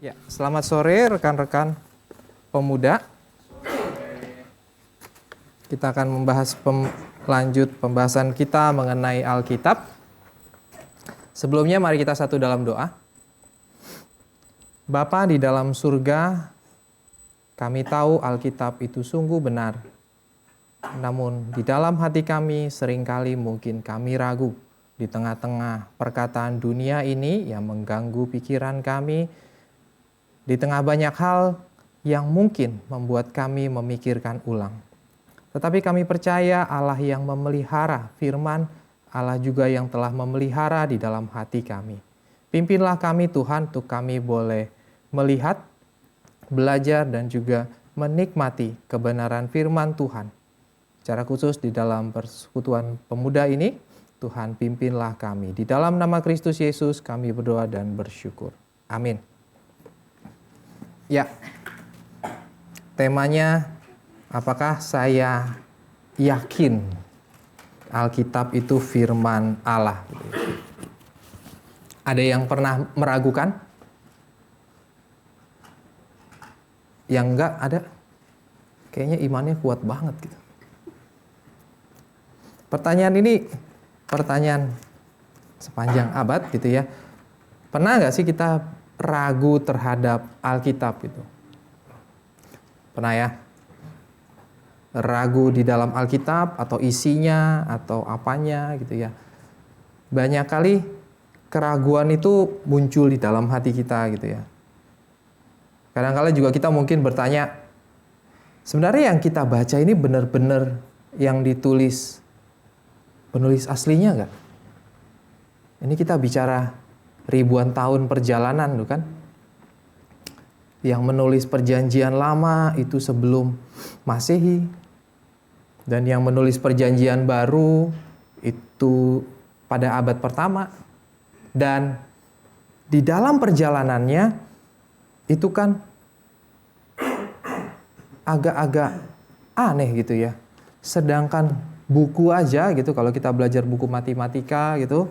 Ya, selamat sore rekan-rekan pemuda. Kita akan membahas lanjut pembahasan kita mengenai Alkitab. Sebelumnya mari kita satu dalam doa. Bapa di dalam surga, kami tahu Alkitab itu sungguh benar. Namun di dalam hati kami seringkali mungkin kami ragu di tengah-tengah perkataan dunia ini yang mengganggu pikiran kami, di tengah banyak hal yang mungkin membuat kami memikirkan ulang. Tetapi kami percaya Allah yang memelihara firman, Allah juga yang telah memelihara di dalam hati kami. Pimpinlah kami Tuhan untuk kami boleh melihat, belajar dan juga menikmati kebenaran firman Tuhan. Secara khusus di dalam persekutuan pemuda ini, Tuhan pimpinlah kami. Di dalam nama Kristus Yesus kami berdoa dan bersyukur. Amin. Ya, temanya apakah saya yakin Alkitab itu firman Allah? Ada yang pernah meragukan? Yang enggak ada? Kayaknya imannya kuat banget gitu. Pertanyaan ini pertanyaan sepanjang abad gitu ya. Pernah nggak sih kita ragu terhadap Alkitab itu? Pernah ya? Ragu di dalam Alkitab atau isinya atau apanya gitu ya. Banyak kali keraguan itu muncul di dalam hati kita gitu ya. Kadang-kala juga kita mungkin bertanya, sebenarnya yang kita baca ini benar-benar yang ditulis penulis aslinya nggak? Ini kita bicara ribuan tahun perjalanan tuh kan. Yang menulis perjanjian lama itu sebelum Masehi. Dan yang menulis perjanjian baru itu pada abad pertama. Dan di dalam perjalanannya itu kan agak-agak aneh gitu ya. Sedangkan buku aja gitu, kalau kita belajar buku matematika gitu,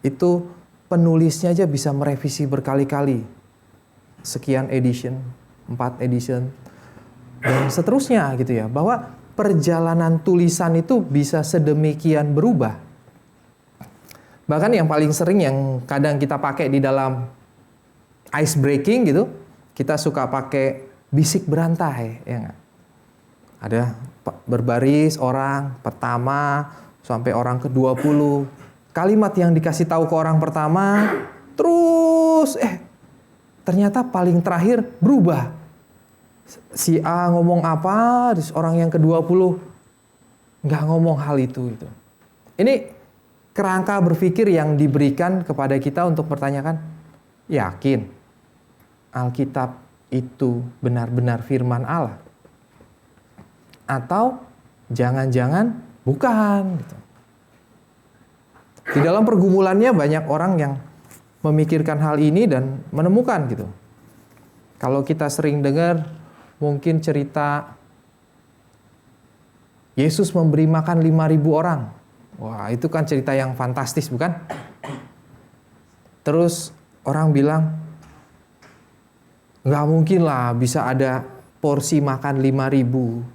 itu penulisnya aja bisa merevisi berkali-kali. Sekian edition, 4 edition, dan seterusnya gitu ya. Bahwa perjalanan tulisan itu bisa sedemikian berubah. Bahkan yang paling sering yang kadang kita pakai di dalam ice breaking gitu, kita suka pakai bisik berantai, ya nggak? Ada berbaris orang pertama sampai orang ke-20. Kalimat yang dikasih tahu ke orang pertama, terus ternyata paling terakhir berubah. Si A ngomong apa, terus orang yang ke-20 nggak ngomong hal itu gitu. Ini kerangka berpikir yang diberikan kepada kita untuk pertanyakan, yakin Alkitab itu benar-benar firman Allah? Atau jangan-jangan bukan gitu. Di dalam pergumulannya banyak orang yang memikirkan hal ini dan menemukan gitu. Kalau kita sering dengar mungkin cerita Yesus memberi makan 5.000 orang. Wah, itu kan cerita yang fantastis, bukan? Terus orang bilang, nggak mungkin lah bisa ada porsi makan 5.000.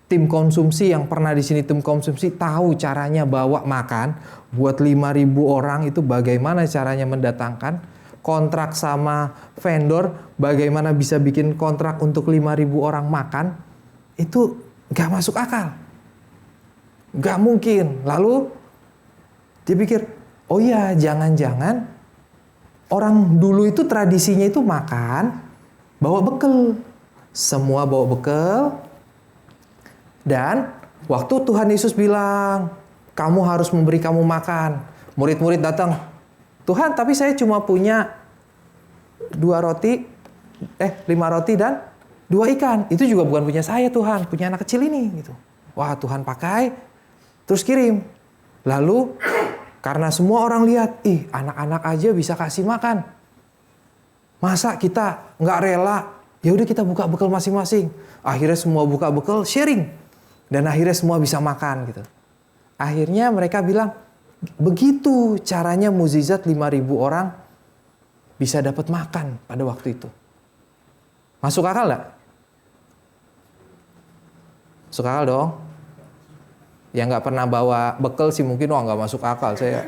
Tim konsumsi yang pernah di sini tim konsumsi tahu caranya bawa makan buat 5.000 orang itu bagaimana caranya mendatangkan kontrak sama vendor, bagaimana bisa bikin kontrak untuk 5.000 orang makan, itu nggak masuk akal. Nggak mungkin. Lalu dia pikir, oh iya jangan-jangan orang dulu itu tradisinya itu makan bawa bekal. Semua bawa bekal. Dan waktu Tuhan Yesus bilang, kamu harus memberi kamu makan. Murid-murid datang, Tuhan tapi saya cuma punya 5 roti dan 2 ikan. Itu juga bukan punya saya Tuhan, punya anak kecil ini gitu. Wah, Tuhan pakai, terus kirim. Lalu karena semua orang lihat, anak-anak aja bisa kasih makan. Masa kita nggak rela? Ya udah kita buka bekal masing-masing. Akhirnya semua buka bekal, sharing. Dan akhirnya semua bisa makan gitu. Akhirnya mereka bilang, begitu caranya mukjizat 5.000 orang bisa dapat makan pada waktu itu. Masuk akal nggak? Masuk akal dong. Yang nggak pernah bawa bekal sih mungkin nggak masuk akal. Saya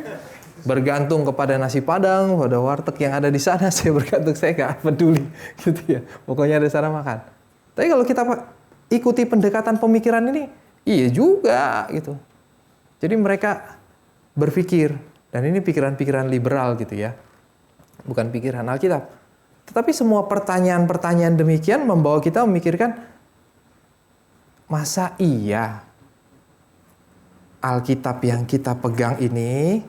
bergantung kepada nasi padang, pada warteg yang ada di sana, saya bergantung, saya nggak peduli, gitu ya. Pokoknya ada sana makan. Tapi kalau kita ikuti pendekatan pemikiran ini, iya juga, gitu. Jadi mereka berpikir, dan ini pikiran-pikiran liberal, gitu ya, bukan pikiran Alkitab. Tetapi semua pertanyaan-pertanyaan demikian membawa kita memikirkan, masa iya Alkitab yang kita pegang ini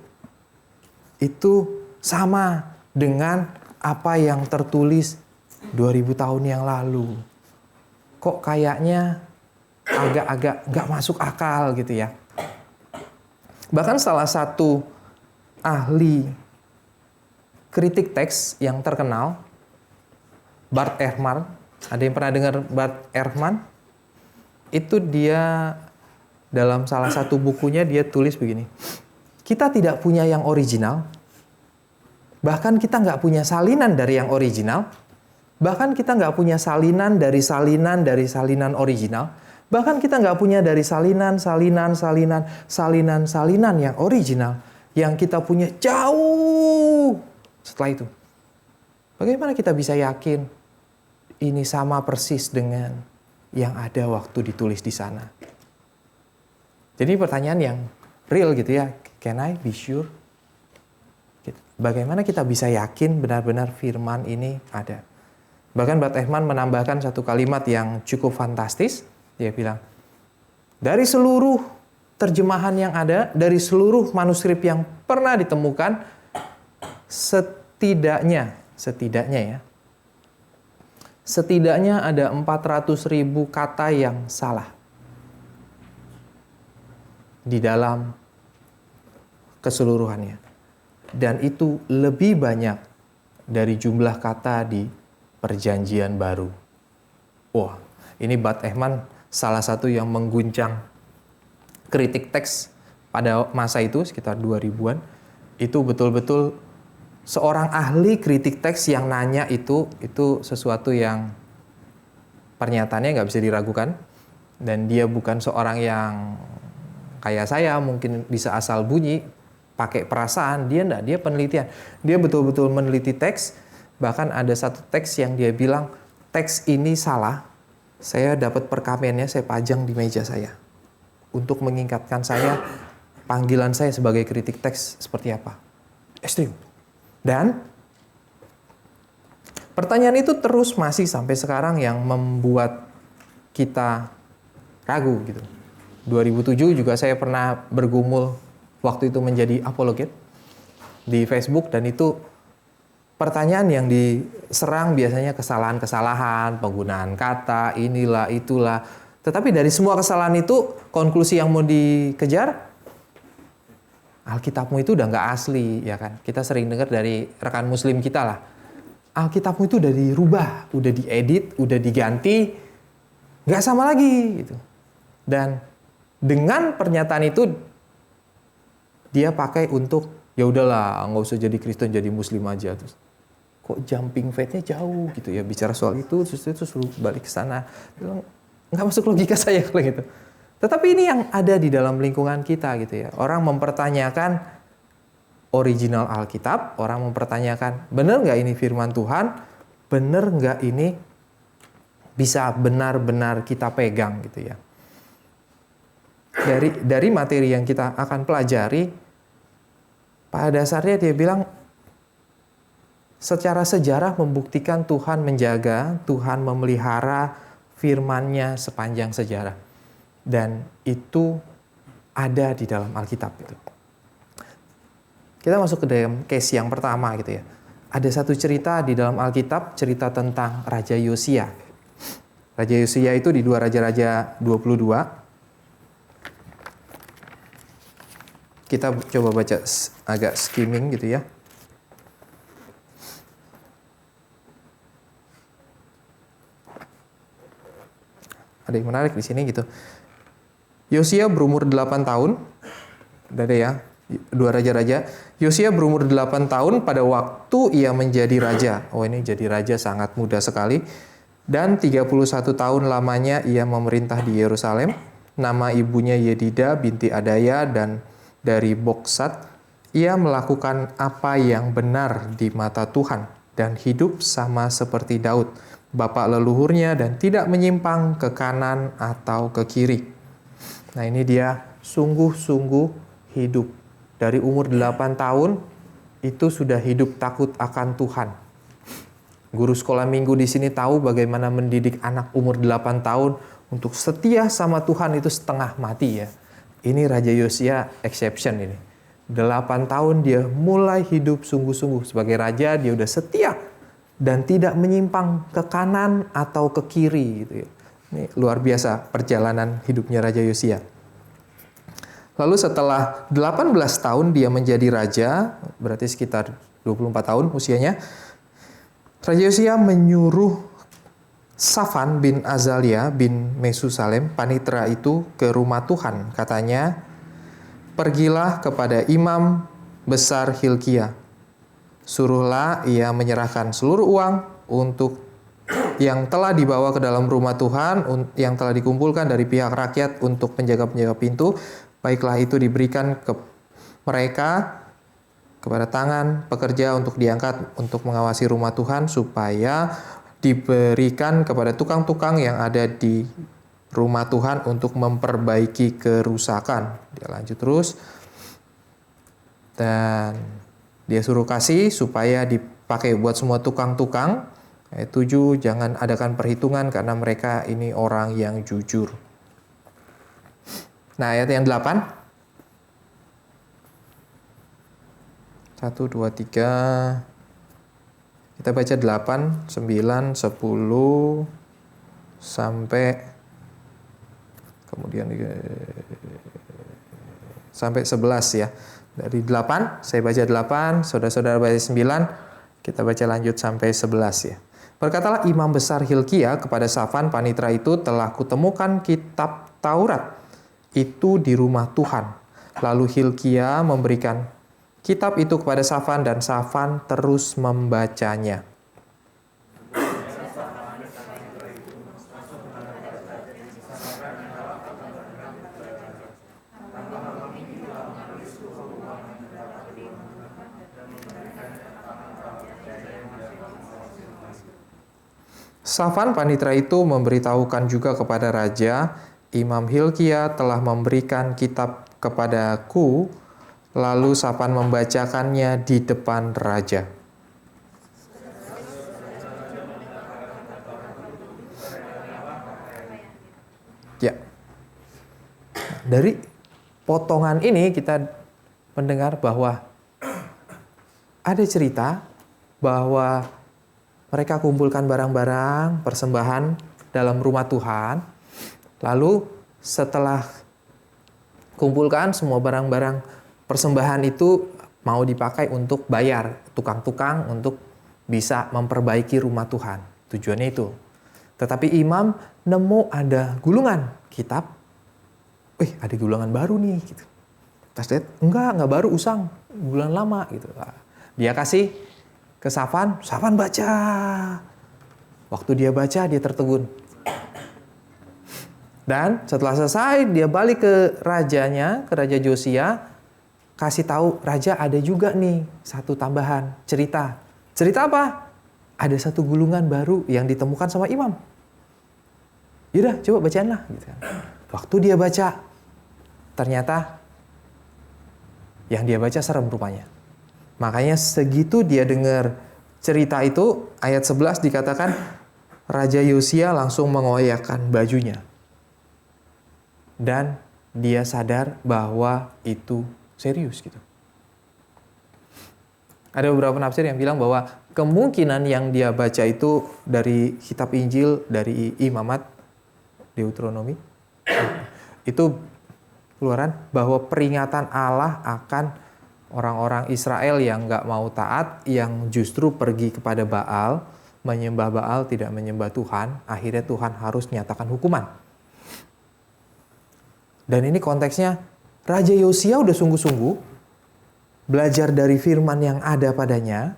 itu sama dengan apa yang tertulis 2000 tahun yang lalu. Kok kayaknya agak-agak nggak masuk akal gitu ya. Bahkan salah satu ahli kritik teks yang terkenal, Bart Ehrman, ada yang pernah dengar Bart Ehrman? Itu dia dalam salah satu bukunya dia tulis begini. Kita tidak punya yang original, bahkan kita nggak punya salinan dari yang original, bahkan kita nggak punya salinan dari salinan original, bahkan kita nggak punya dari salinan yang original, yang kita punya jauh setelah itu. Bagaimana kita bisa yakin ini sama persis dengan yang ada waktu ditulis di sana? Jadi pertanyaan yang real gitu ya. Can I be sure? Bagaimana kita bisa yakin benar-benar firman ini ada? Bahkan Bart Ehrman menambahkan satu kalimat yang cukup fantastis. Dia bilang, dari seluruh terjemahan yang ada, dari seluruh manuskrip yang pernah ditemukan, setidaknya ada 400.000 kata yang salah di dalam keseluruhannya. Dan itu lebih banyak dari jumlah kata di Perjanjian Baru. Wah, ini Bart Ehrman salah satu yang mengguncang kritik teks pada masa itu, sekitar 2000-an. Itu betul-betul seorang ahli kritik teks yang nanya itu sesuatu yang pernyataannya nggak bisa diragukan. Dan dia bukan seorang yang kayak saya mungkin bisa asal bunyi, pakai perasaan. Dia enggak, dia penelitian. Dia betul-betul meneliti teks. Bahkan ada satu teks yang dia bilang, teks ini salah. Saya dapat perkamennya, saya pajang di meja saya. Untuk mengingatkan saya, panggilan saya sebagai kritik teks seperti apa. Ekstrim. Dan pertanyaan itu terus masih sampai sekarang yang membuat kita ragu gitu. 2007 juga saya pernah bergumul waktu itu menjadi apologet di Facebook, dan itu pertanyaan yang diserang biasanya kesalahan-kesalahan, penggunaan kata, inilah, itulah. Tetapi dari semua kesalahan itu, konklusi yang mau dikejar, Alkitabmu itu udah nggak asli, ya kan? Kita sering dengar dari rekan muslim kita lah. Alkitabmu itu udah dirubah, udah diedit, udah diganti, nggak sama lagi gitu. Dan dengan pernyataan itu dia pakai untuk ya udahlah nggak usah jadi Kristen, jadi Muslim aja. Terus kok jumping faith-nya jauh gitu ya, bicara soal itu terus balik ke sana, nggak masuk logika saya kalau gitu. Tetapi ini yang ada di dalam lingkungan kita gitu ya. Orang mempertanyakan original Alkitab, orang mempertanyakan benar nggak ini firman Tuhan, benar nggak ini bisa benar-benar kita pegang gitu ya. Dari materi yang kita akan pelajari, pada dasarnya dia bilang secara sejarah membuktikan Tuhan menjaga, Tuhan memelihara firman-Nya sepanjang sejarah. Dan itu ada di dalam Alkitab itu. Kita masuk ke dalam case yang pertama gitu ya. Ada satu cerita di dalam Alkitab, cerita tentang Raja Yosia. Raja Yosia itu di 2 Raja-Raja 22. Kita coba baca agak skimming gitu ya. Ada yang menarik di sini gitu. Yosia berumur 8 tahun. Ada ya, 2 Raja-Raja. Yosia berumur 8 tahun pada waktu ia menjadi raja. Oh, ini jadi raja sangat muda sekali. Dan 31 tahun lamanya ia memerintah di Yerusalem. Nama ibunya Yedida binti Adaya, dan dari Boksat ia melakukan apa yang benar di mata Tuhan dan hidup sama seperti Daud, bapak leluhurnya, dan tidak menyimpang ke kanan atau ke kiri. Nah, ini dia sungguh-sungguh hidup. Dari umur 8 tahun itu sudah hidup takut akan Tuhan. Guru sekolah minggu di sini tahu bagaimana mendidik anak umur 8 tahun untuk setia sama Tuhan itu setengah mati ya. Ini Raja Yosia exception ini. 8 tahun dia mulai hidup sungguh-sungguh sebagai raja, dia udah setia dan tidak menyimpang ke kanan atau ke kiri gitu ya. Ini luar biasa perjalanan hidupnya Raja Yosia. Lalu setelah 18 tahun dia menjadi raja, berarti sekitar 24 tahun usianya, Raja Yosia menyuruh Safan bin Azalia bin Mesusalem, panitera itu, ke rumah Tuhan. Katanya, pergilah kepada imam besar Hilkia. Suruhlah ia menyerahkan seluruh uang untuk yang telah dibawa ke dalam rumah Tuhan, yang telah dikumpulkan dari pihak rakyat untuk penjaga-penjaga pintu. Baiklah itu diberikan ke mereka, kepada tangan pekerja untuk diangkat untuk mengawasi rumah Tuhan, supaya diberikan kepada tukang-tukang yang ada di rumah Tuhan untuk memperbaiki kerusakan. Dia lanjut terus. Dan dia suruh kasih supaya dipakai buat semua tukang-tukang. Ayat 7, jangan adakan perhitungan karena mereka ini orang yang jujur. Nah, ayat yang 8. 1, 2, 3. Kita baca 8, 9, 10, sampai kemudian sampai 11 ya. Dari 8, saya baca 8, saudara-saudara baca 9, kita baca lanjut sampai 11 ya. Berkatalah imam besar Hilkia kepada Safan panitera itu, telah kutemukan kitab Taurat itu di rumah Tuhan. Lalu Hilkia memberikan kitab itu kepada Safan dan Safan terus membacanya. Safan panitera itu memberitahukan juga kepada raja, Imam Hilkia telah memberikan kitab kepadaku. Lalu Safan membacakannya di depan raja. Ya. Dari potongan ini kita mendengar bahwa ada cerita bahwa mereka kumpulkan barang-barang persembahan dalam rumah Tuhan. Lalu setelah kumpulkan semua barang-barang persembahan itu mau dipakai untuk bayar tukang-tukang untuk bisa memperbaiki rumah Tuhan. Tujuannya itu. Tetapi imam nemu ada gulungan kitab. Ada gulungan baru nih. Gitu. Tas lihat, enggak baru, usang. Gulungan lama. Gitu. Dia kasih ke Safan, Safan baca. Waktu dia baca, dia tertegun. Dan setelah selesai, dia balik ke rajanya, ke Raja Yosia, kasih tahu raja ada juga nih satu tambahan cerita. Cerita apa? Ada satu gulungan baru yang ditemukan sama imam. Yaudah, coba bacain lah. Gitu. Waktu dia baca, ternyata yang dia baca serem rupanya. Makanya segitu dia dengar cerita itu, ayat 11 dikatakan Raja Yosia langsung mengoyakkan bajunya. Dan dia sadar bahwa itu serius gitu. Ada beberapa penafsir yang bilang bahwa kemungkinan yang dia baca itu dari kitab Injil, dari Imamat, Deuteronomi, itu keluaran bahwa peringatan Allah akan orang-orang Israel yang nggak mau taat, yang justru pergi kepada Baal, menyembah Baal, tidak menyembah Tuhan, akhirnya Tuhan harus nyatakan hukuman. Dan ini konteksnya, Raja Yosia udah sungguh-sungguh belajar dari firman yang ada padanya,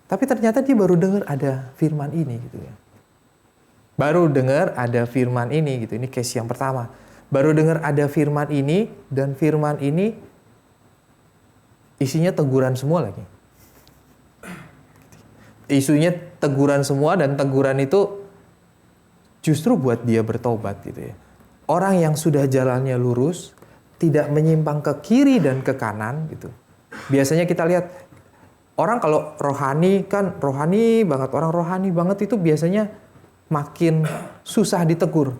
tapi ternyata dia baru dengar ada firman ini gitu ya. Baru dengar ada firman ini gitu. Ini case yang pertama. Baru dengar ada firman ini, dan firman ini isinya teguran semua lagi. Isunya teguran semua, dan teguran itu justru buat dia bertobat gitu ya. Orang yang sudah jalannya lurus, tidak menyimpang ke kiri dan ke kanan gitu. Biasanya kita lihat orang kalau rohani kan rohani banget, orang rohani banget itu biasanya makin susah ditegur.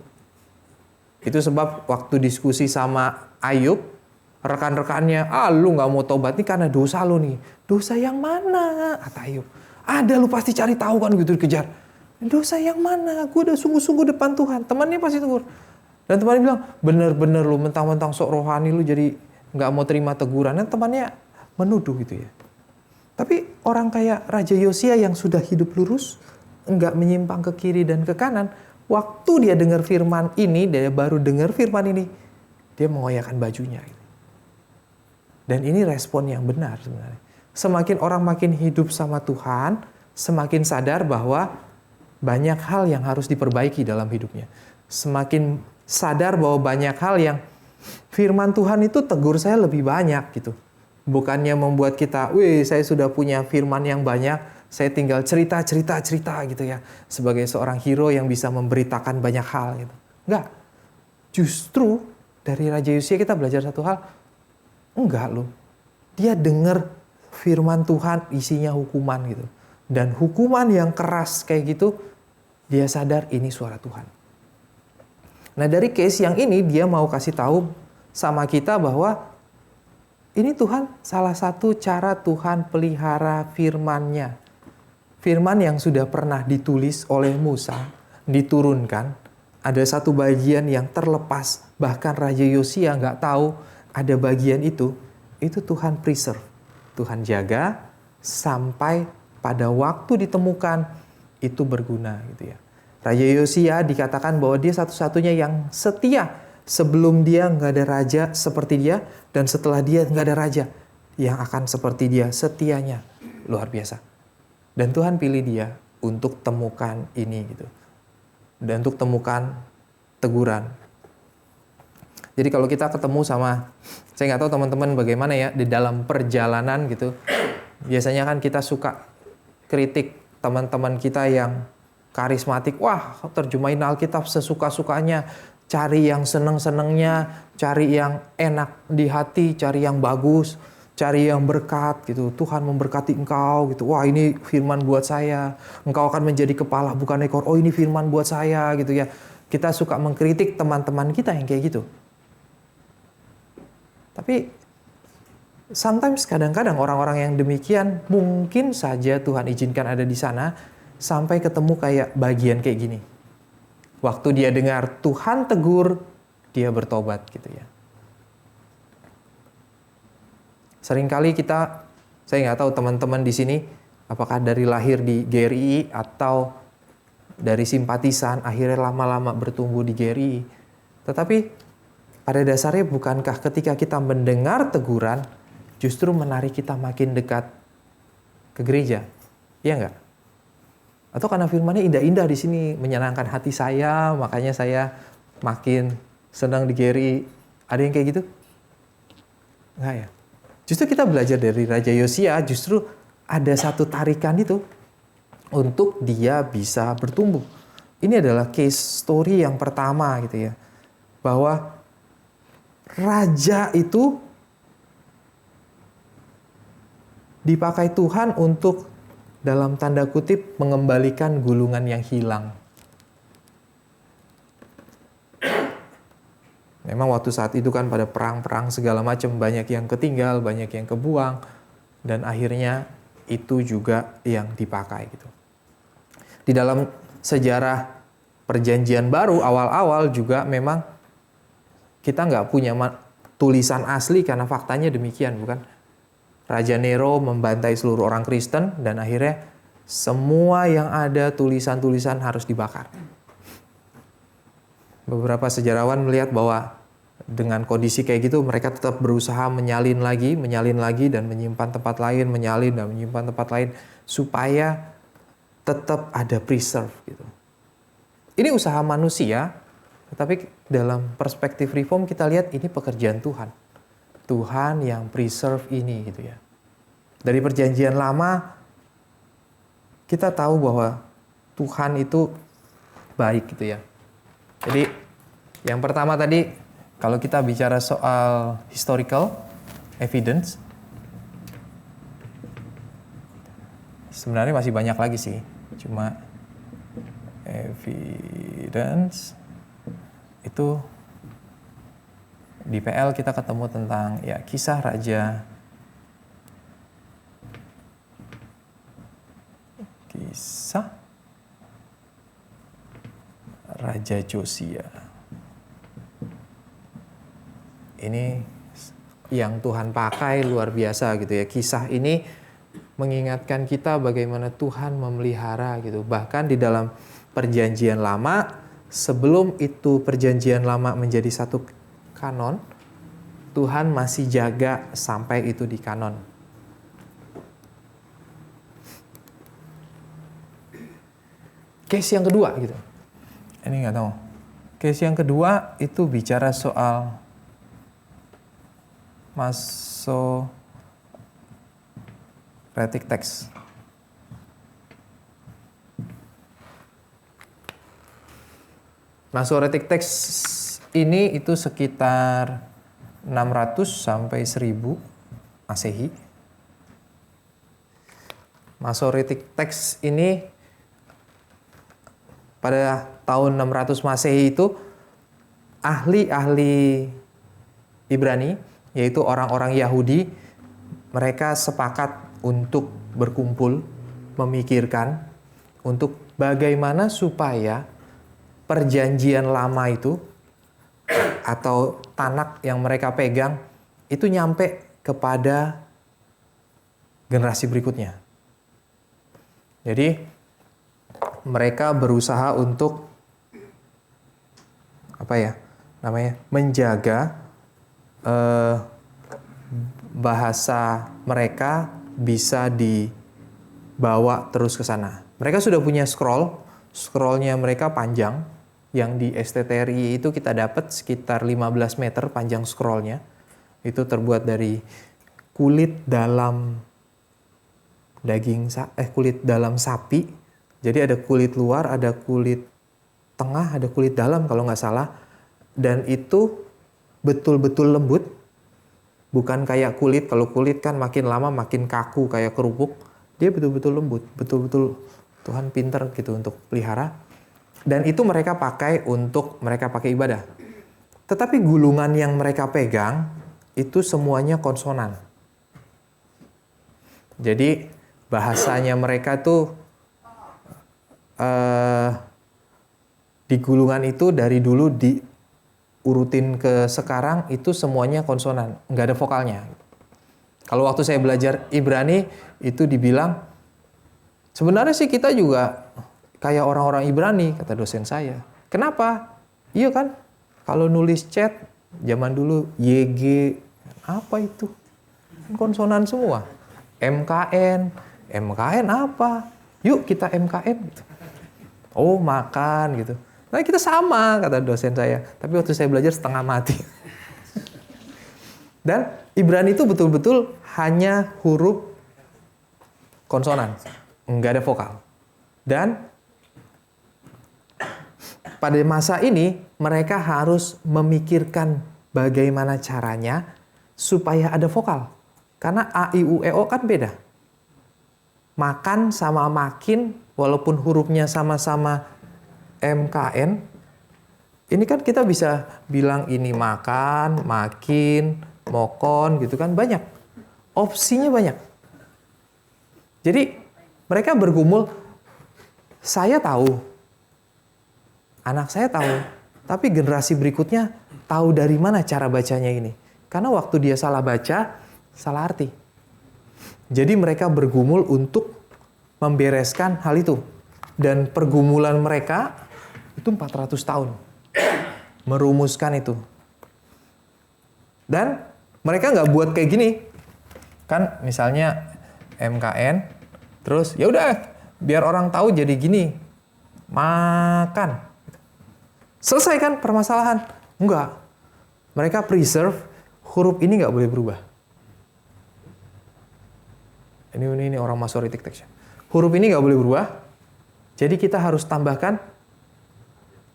Itu sebab waktu diskusi sama Ayub, rekan-rekannya, lu gak mau tobat nih karena dosa lu nih. Dosa yang mana? Kata Ayub. Ada, lu pasti cari tahu kan gitu, dikejar. Dosa yang mana? Gue udah sungguh-sungguh depan Tuhan. Temannya pasti tegur. Dan temannya bilang, bener-bener lu mentang-mentang sok rohani lu jadi gak mau terima teguran. Dan temannya menuduh gitu ya. Tapi orang kayak Raja Yosia yang sudah hidup lurus, nggak menyimpang ke kiri dan ke kanan, waktu dia dengar firman ini, dia baru dengar firman ini, dia mengoyakkan bajunya. Dan ini respon yang benar sebenarnya. Semakin orang makin hidup sama Tuhan, semakin sadar bahwa banyak hal yang harus diperbaiki dalam hidupnya. Semakin sadar bahwa banyak hal yang firman Tuhan itu tegur saya lebih banyak gitu. Bukannya membuat kita, saya sudah punya firman yang banyak, saya tinggal cerita gitu ya. Sebagai seorang hero yang bisa memberitakan banyak hal gitu. Enggak. Justru dari Raja Yosia kita belajar satu hal. Enggak loh. Dia dengar firman Tuhan isinya hukuman gitu. Dan hukuman yang keras kayak gitu, dia sadar ini suara Tuhan. Nah dari case yang ini dia mau kasih tahu sama kita bahwa ini Tuhan, salah satu cara Tuhan pelihara firman-Nya. Firman yang sudah pernah ditulis oleh Musa, diturunkan. Ada satu bagian yang terlepas, bahkan Raja Yosia nggak tahu ada bagian itu Tuhan preserve. Tuhan jaga sampai pada waktu ditemukan itu berguna gitu ya. Raja Yosia dikatakan bahwa dia satu-satunya yang setia. Sebelum dia nggak ada raja seperti dia, dan setelah dia nggak ada raja yang akan seperti dia, setianya luar biasa. Dan Tuhan pilih dia untuk temukan ini gitu, dan untuk temukan teguran. Jadi kalau kita ketemu sama, saya nggak tahu teman-teman bagaimana ya di dalam perjalanan gitu, biasanya kan kita suka kritik teman-teman kita yang karismatik, wah terjemahin Alkitab sesuka-sukanya, cari yang seneng-senengnya, cari yang enak di hati, cari yang bagus, cari yang berkat gitu. Tuhan memberkati engkau gitu. Wah ini firman buat saya. Engkau akan menjadi kepala bukan ekor. Oh ini firman buat saya gitu ya. Kita suka mengkritik teman-teman kita yang kayak gitu. Tapi sometimes kadang-kadang orang-orang yang demikian mungkin saja Tuhan izinkan ada di sana sampai ketemu kayak bagian kayak gini. Waktu dia dengar Tuhan tegur, dia bertobat gitu ya. Seringkali kita, saya nggak tahu teman-teman di sini, apakah dari lahir di GRI atau dari simpatisan, akhirnya lama-lama bertumbuh di GRI. Tetapi pada dasarnya bukankah ketika kita mendengar teguran, justru menarik kita makin dekat ke gereja? Iya nggak? Atau karena firman-Nya indah-indah di sini, menyenangkan hati saya, makanya saya makin senang di GRI. Ada yang kayak gitu? Enggak ya? Justru kita belajar dari Raja Yosia, justru ada satu tarikan itu untuk dia bisa bertumbuh. Ini adalah case story yang pertama gitu ya. Bahwa raja itu dipakai Tuhan untuk dalam tanda kutip mengembalikan gulungan yang hilang. Memang waktu saat itu kan pada perang-perang segala macam, banyak yang ketinggal, banyak yang kebuang, dan akhirnya itu juga yang dipakai gitu. Di dalam sejarah perjanjian baru awal-awal juga memang kita nggak punya tulisan asli karena faktanya demikian, bukan? Raja Nero membantai seluruh orang Kristen dan akhirnya semua yang ada tulisan-tulisan harus dibakar. Beberapa sejarawan melihat bahwa dengan kondisi kayak gitu mereka tetap berusaha menyalin lagi dan menyimpan tempat lain, menyalin dan menyimpan tempat lain supaya tetap ada preserve gitu. ini usaha manusia, tetapi dalam perspektif reform kita lihat ini pekerjaan Tuhan. Tuhan yang preserve ini gitu ya. Dari perjanjian lama kita tahu bahwa Tuhan itu baik gitu ya. Jadi yang pertama tadi kalau kita bicara soal historical evidence, sebenarnya masih banyak lagi sih. Cuma evidence itu di PL kita ketemu tentang ya kisah Raja Josia. Ini yang Tuhan pakai luar biasa gitu ya. Kisah ini mengingatkan kita bagaimana Tuhan memelihara gitu. Bahkan di dalam perjanjian lama, sebelum itu perjanjian lama menjadi satu kanon, Tuhan masih jaga sampai itu di kanon. Case yang kedua gitu. Ini nggak tahu. Case yang kedua itu bicara soal Masoretic text. Masoretic text ini itu sekitar 600 sampai 1000 Masehi. Masoretic text ini pada tahun 600 Masehi itu ahli-ahli Ibrani, yaitu orang-orang Yahudi, mereka sepakat untuk berkumpul, memikirkan untuk bagaimana supaya perjanjian lama itu atau Tanak yang mereka pegang itu nyampe kepada generasi berikutnya. Jadi mereka berusaha untuk menjaga bahasa mereka bisa dibawa terus ke sana. Mereka sudah punya scrollnya mereka panjang. Yang di STTRI itu kita dapat sekitar 15 meter panjang scrollnya. Itu terbuat dari kulit dalam kulit dalam sapi. Jadi ada kulit luar, ada kulit tengah, ada kulit dalam kalau nggak salah. Dan itu betul-betul lembut. Bukan kayak kulit, kalau kulit kan makin lama makin kaku kayak kerupuk. Dia betul-betul lembut, betul-betul Tuhan pinter gitu untuk pelihara. Dan itu mereka pakai ibadah. Tetapi gulungan yang mereka pegang itu semuanya konsonan. Jadi bahasanya mereka tuh di gulungan itu dari dulu diurutin ke sekarang itu semuanya konsonan, nggak ada vokalnya. Kalau waktu saya belajar Ibrani itu dibilang sebenarnya sih kita juga kayak orang-orang Ibrani, kata dosen saya. Kenapa? Iya kan, kalau nulis chat, zaman dulu YG, apa itu? Konsonan semua. MKN apa? Yuk kita MKN. Gitu. Oh makan gitu. Nah kita sama, kata dosen saya. Tapi waktu saya belajar setengah mati. Dan Ibrani itu betul-betul hanya huruf konsonan. Nggak ada vokal. Dan pada masa ini, mereka harus memikirkan bagaimana caranya supaya ada vokal. Karena A, I, U, E, O kan beda. Makan sama makin, walaupun hurufnya sama-sama MKN, ini kan kita bisa bilang ini makan, makin, mokon, gitu kan. Banyak. Opsinya banyak. Jadi, mereka bergumul, saya tahu, anak saya tahu, tapi generasi berikutnya tahu dari mana cara bacanya ini. Karena waktu dia salah baca, salah arti. Jadi mereka bergumul untuk membereskan hal itu. Dan pergumulan mereka itu 400 tahun. Merumuskan itu. Dan mereka nggak buat kayak gini. Kan misalnya MKN, terus ya udah biar orang tahu jadi gini. Makan. Selesai kan permasalahan? Enggak. Mereka preserve, huruf ini nggak boleh berubah. Ini orang Masoretic text. Huruf ini nggak boleh berubah. Jadi kita harus tambahkan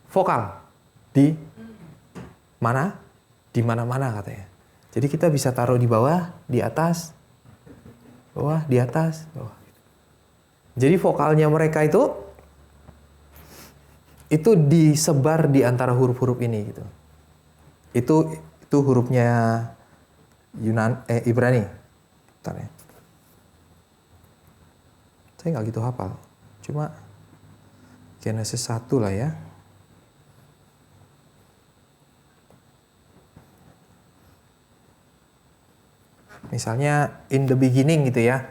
vokal di mana? Di mana-mana katanya. Jadi kita bisa taruh di bawah, di atas, bawah, di atas, bawah. Jadi vokalnya mereka itu disebar di antara huruf-huruf ini gitu. Itu hurufnya Ibrani. Bentar ya. Saya nggak gitu hafal. Cuma Genesis 1 lah ya. Misalnya in the beginning gitu ya.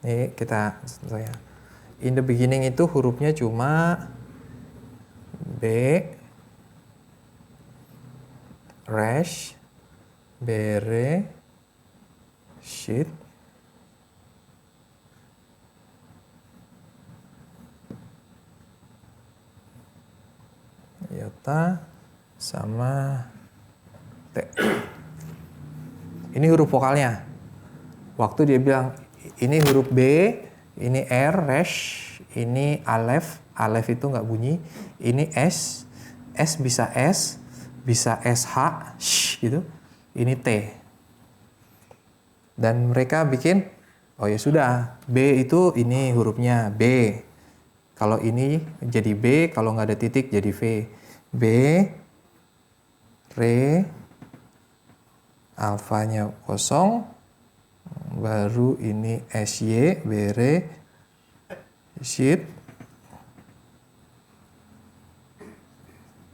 Ini saya. In the beginning itu hurufnya cuma B, Resh, Bere, Shit, Yota, sama T. Ini huruf vokalnya. Waktu dia bilang, ini huruf B, ini R, Resh, ini Alef. Alef itu nggak bunyi. Ini S, S bisa SH, sh gitu. Ini T. Dan mereka bikin, oh ya sudah, B itu ini hurufnya B. Kalau ini jadi B, kalau nggak ada titik jadi V. B, Re, alfanya kosong, baru ini SY, Bere, Shit.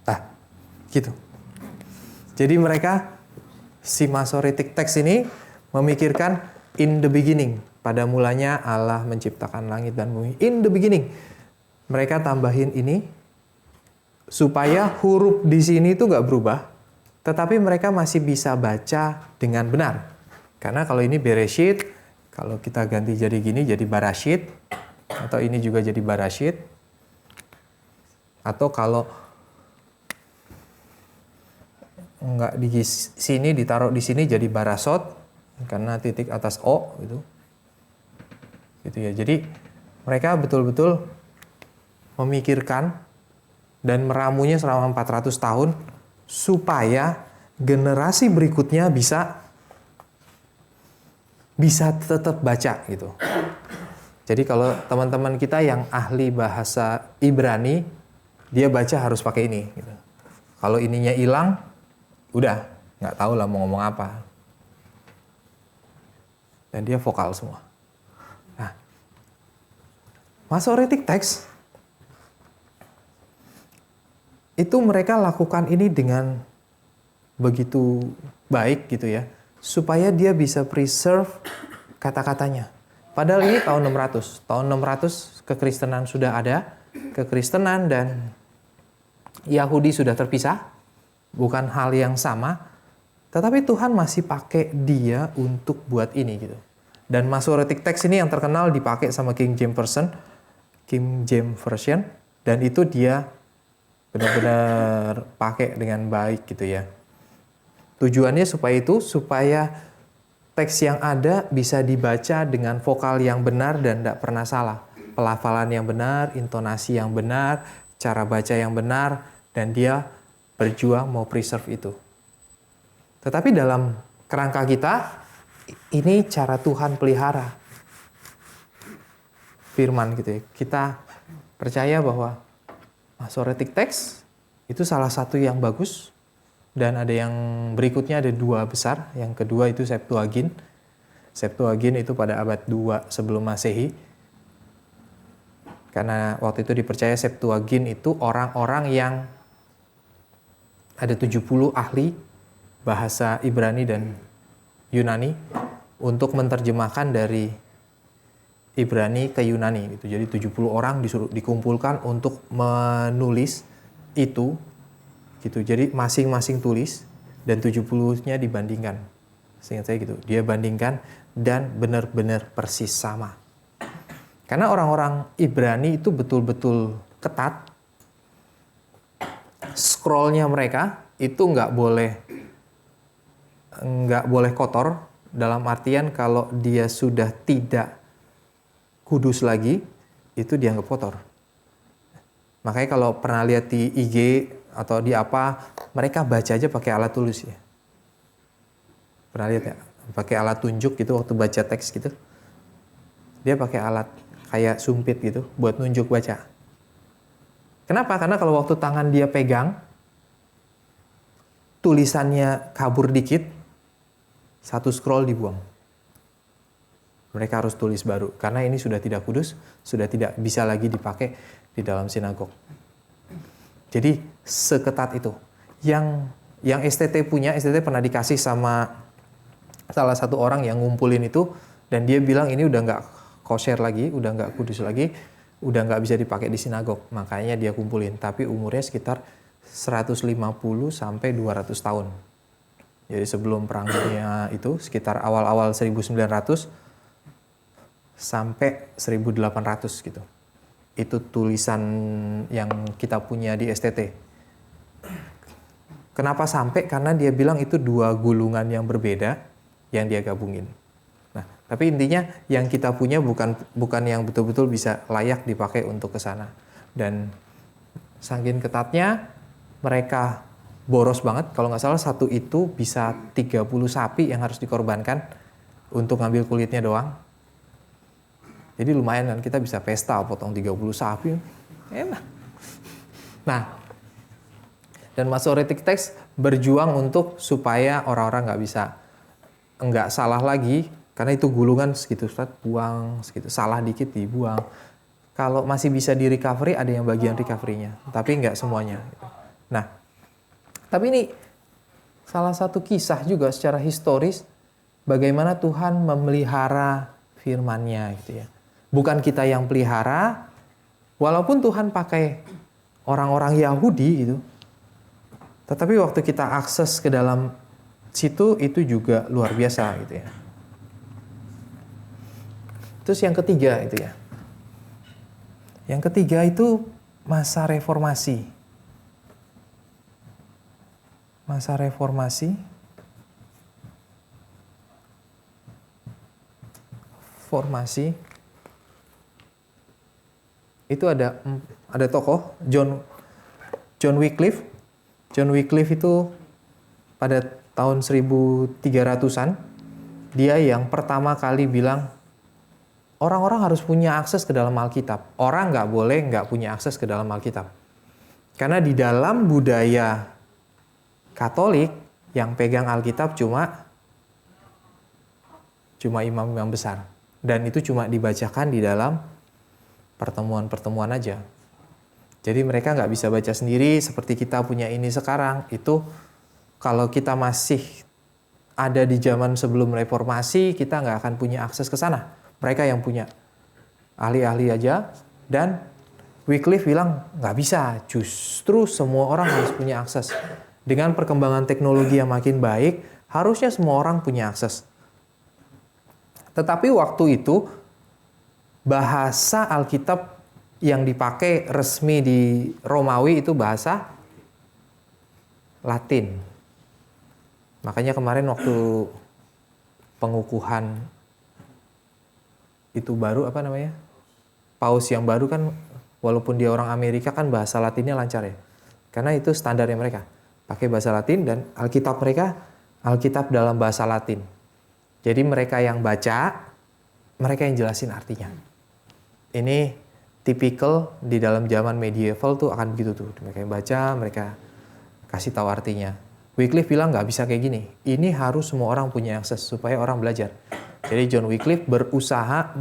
Nah, gitu. Jadi mereka, si Masoretic text ini memikirkan in the beginning. Pada mulanya Allah menciptakan langit dan bumi. In the beginning. Mereka tambahin ini supaya huruf di sini itu nggak berubah, tetapi mereka masih bisa baca dengan benar. Karena kalau ini Bereshit, kalau kita ganti jadi gini jadi Barashit, atau ini juga jadi Barashit, atau kalau nggak di sini ditaruh di sini jadi Barasot, karena titik atas O gitu. Gitu ya. Jadi mereka betul-betul memikirkan dan meramunya selama 400 tahun supaya generasi berikutnya bisa tetap baca gitu. Jadi kalau teman-teman kita yang ahli bahasa Ibrani, dia baca harus pakai ini gitu. Kalau ininya hilang, udah nggak tahu lah mau ngomong apa. Dan dia vokal semua. Nah, Masoretic text itu mereka lakukan ini dengan begitu baik gitu ya, supaya dia bisa preserve kata-katanya. Padahal ini tahun 600. Tahun 600 kekristenan sudah ada. Kekristenan dan Yahudi sudah terpisah. Bukan hal yang sama. Tetapi Tuhan masih pakai dia untuk buat ini gitu. Dan Masoretic text ini yang terkenal dipakai sama King James Version. Dan itu dia benar-benar pakai dengan baik gitu ya. Tujuannya supaya teks yang ada bisa dibaca dengan vokal yang benar dan tidak pernah salah. Pelafalan yang benar, intonasi yang benar, cara baca yang benar, dan dia berjuang mau preserve itu. Tetapi dalam kerangka kita, ini cara Tuhan pelihara firman gitu ya. Kita percaya bahwa Masoretic text itu salah satu yang bagus, dan ada yang berikutnya, ada dua besar. Yang kedua itu Septuagint. Septuagint itu pada abad 2 sebelum Masehi. Karena waktu itu dipercaya Septuagint itu orang-orang yang ada 70 ahli bahasa Ibrani dan Yunani untuk menerjemahkan dari Ibrani ke Yunani gitu. Jadi 70 orang disuruh dikumpulkan untuk menulis itu gitu. Jadi masing-masing tulis dan 70-nya dibandingkan. Seingat saya gitu. Dia bandingkan dan benar-benar persis sama. Karena orang-orang Ibrani itu betul-betul ketat. scrollnya mereka itu nggak boleh kotor, dalam artian kalau dia sudah tidak kudus lagi, itu dianggap kotor. Makanya kalau pernah lihat di IG atau di apa, mereka baca aja pakai alat tulis ya. Pernah lihat ya? Pakai alat tunjuk gitu waktu baca teks gitu. Dia pakai alat kayak sumpit gitu buat nunjuk baca. Kenapa? Karena kalau waktu tangan dia pegang, tulisannya kabur dikit, satu scroll dibuang. Mereka harus tulis baru, karena ini sudah tidak kudus, sudah tidak bisa lagi dipakai di dalam sinagog. Jadi seketat itu. Yang STT punya, STT pernah dikasih sama salah satu orang yang ngumpulin itu, dan dia bilang ini udah nggak kosher lagi, udah nggak kudus lagi, udah nggak bisa dipakai di sinagog. Makanya dia kumpulin, tapi umurnya sekitar 150 sampai 200 tahun. Jadi sebelum perang dunia itu sekitar awal-awal 1900 sampai 1800 gitu. Itu tulisan yang kita punya di STT. Kenapa sampai? Karena dia bilang itu dua gulungan yang berbeda yang dia gabungin. Nah, tapi intinya yang kita punya bukan yang betul-betul bisa layak dipakai untuk ke sana. Dan saking ketatnya mereka boros banget. Kalau nggak salah satu itu bisa 30 sapi yang harus dikorbankan untuk ngambil kulitnya doang. Jadi lumayan kan, kita bisa pesta potong 30 sapi. Enak. Nah, dan Masoretic Text berjuang untuk supaya orang-orang nggak salah lagi, karena itu gulungan segitu, buang segitu, salah dikit dibuang. Kalau masih bisa di recovery, ada yang bagian recovery-nya, tapi nggak semuanya. Nah, tapi ini salah satu kisah juga secara historis bagaimana Tuhan memelihara firman-Nya gitu ya. Bukan kita yang pelihara, walaupun Tuhan pakai orang-orang Yahudi gitu. Tetapi waktu kita akses ke dalam situ itu juga luar biasa gitu ya. Terus yang ketiga itu ya. Yang ketiga itu masa reformasi. Masa reformasi. Formasi. Itu ada tokoh John Wycliffe. John Wycliffe itu pada tahun 1300-an dia yang pertama kali bilang orang-orang harus punya akses ke dalam Alkitab. Orang nggak boleh nggak punya akses ke dalam Alkitab. Karena di dalam budaya Katolik yang pegang Alkitab cuma imam-imam besar. Dan itu cuma dibacakan di dalam pertemuan-pertemuan aja. Jadi mereka nggak bisa baca sendiri seperti kita punya ini sekarang. Itu kalau kita masih ada di zaman sebelum reformasi, kita nggak akan punya akses ke sana. Mereka yang punya ahli-ahli aja. Dan Wycliffe bilang nggak bisa. Justru semua orang harus punya akses. Dengan perkembangan teknologi yang makin baik, harusnya semua orang punya akses. Tetapi waktu itu bahasa Alkitab yang dipakai resmi di Romawi itu bahasa Latin. Makanya kemarin waktu pengukuhan itu baru Paus yang baru kan, walaupun dia orang Amerika kan bahasa Latinnya lancar ya. Karena itu standarnya mereka. Pakai bahasa Latin dan Alkitab mereka Alkitab dalam bahasa Latin. Jadi mereka yang baca, mereka yang jelasin artinya. Ini tipikal di dalam zaman medieval tuh akan begitu tuh. Mereka yang baca, mereka kasih tahu artinya. Wycliffe bilang nggak bisa kayak gini. Ini harus semua orang punya akses supaya orang belajar. Jadi John Wycliffe berusaha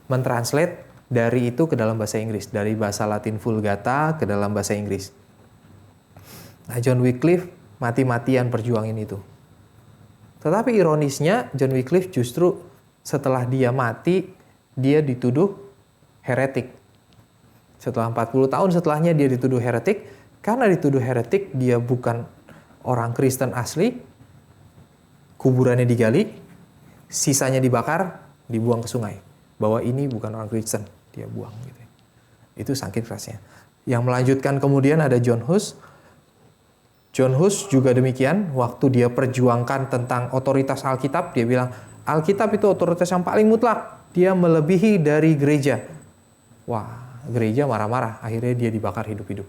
mentranslate dari itu ke dalam bahasa Inggris. Dari bahasa Latin Vulgata ke dalam bahasa Inggris. Nah, John Wycliffe mati-matian perjuangin itu. Tetapi ironisnya John Wycliffe justru setelah dia mati, dia dituduh heretik. Setelah 40 tahun setelahnya dia dituduh heretik. Karena dituduh heretik, dia bukan orang Kristen asli. Kuburannya digali, sisanya dibakar, dibuang ke sungai. Bahwa ini bukan orang Kristen, dia buang gitu. Itu saking kerasnya. Yang melanjutkan kemudian ada John Hus. John Hus juga demikian, waktu dia perjuangkan tentang otoritas Alkitab, dia bilang, Alkitab itu otoritas yang paling mutlak, dia melebihi dari gereja. Wah, gereja marah-marah, akhirnya dia dibakar hidup-hidup.